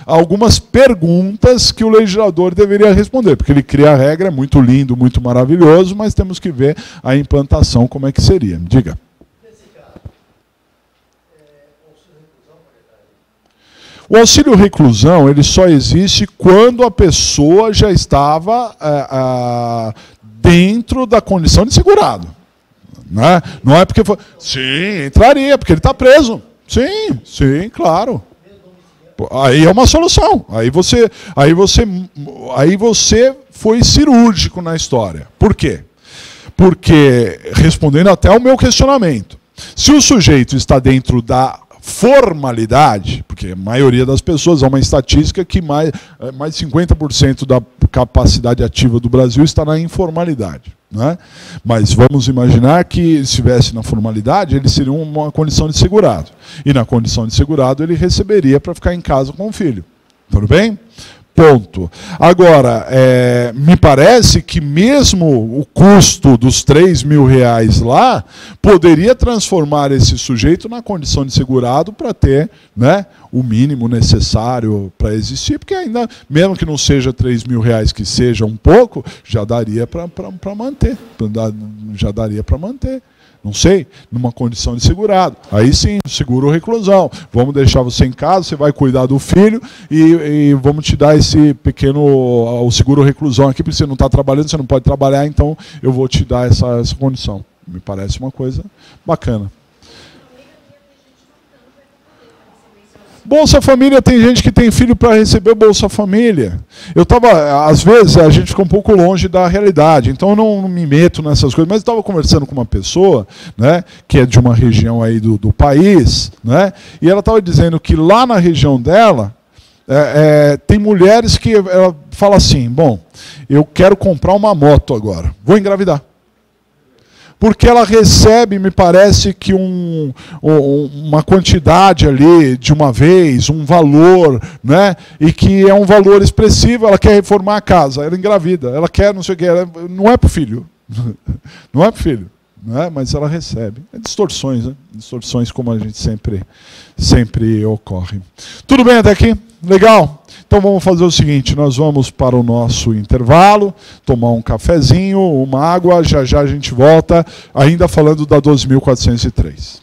algumas perguntas que o legislador deveria responder, porque ele cria a regra, é muito lindo, muito maravilhoso, mas temos que ver a implantação, como é que seria. Diga. O auxílio reclusão ele só existe quando a pessoa já estava dentro da condição de segurado. Né? Não é porque foi... Sim, entraria, porque ele está preso. Sim, claro. Aí é uma solução. Aí você foi cirúrgico na história. Por quê? Porque, respondendo até ao meu questionamento, se o sujeito está dentro da formalidade, porque a maioria das pessoas, há uma estatística que mais de 50% da capacidade ativa do Brasil está na informalidade. Né? Mas vamos imaginar que ele estivesse na formalidade, ele seria uma condição de segurado. E na condição de segurado ele receberia para ficar em casa com o filho. Tudo bem? Ponto. Agora, me parece que mesmo o custo dos R$3.000 lá poderia transformar esse sujeito na condição de segurado para ter, né, o mínimo necessário para existir, porque ainda, mesmo que não seja R$3.000, que seja um pouco, já daria para manter. Já daria para manter. Não sei, numa condição de segurado. Aí sim, seguro reclusão. Vamos deixar você em casa, você vai cuidar do filho e vamos te dar esse pequeno o seguro reclusão aqui, porque você não está trabalhando, você não pode trabalhar, então eu vou te dar essa condição. Me parece uma coisa bacana. Bolsa Família, tem gente que tem filho para receber Bolsa Família. Às vezes, a gente fica um pouco longe da realidade, então eu não me meto nessas coisas, mas eu estava conversando com uma pessoa, né, que é de uma região aí do país, né, e ela estava dizendo que lá na região dela, tem mulheres que ela fala assim, bom, eu quero comprar uma moto agora, vou engravidar. Porque ela recebe, me parece que uma quantidade ali de uma vez, um valor, né? E que é um valor expressivo, ela quer reformar a casa, ela engravida, ela quer não sei o que, não é para o filho. Não é para o filho, né? Mas ela recebe. É distorções, né? Distorções como a gente sempre ocorre. Tudo bem até aqui? Legal? Então vamos fazer o seguinte, nós vamos para o nosso intervalo, tomar um cafezinho, uma água, já já a gente volta, ainda falando da 12.403.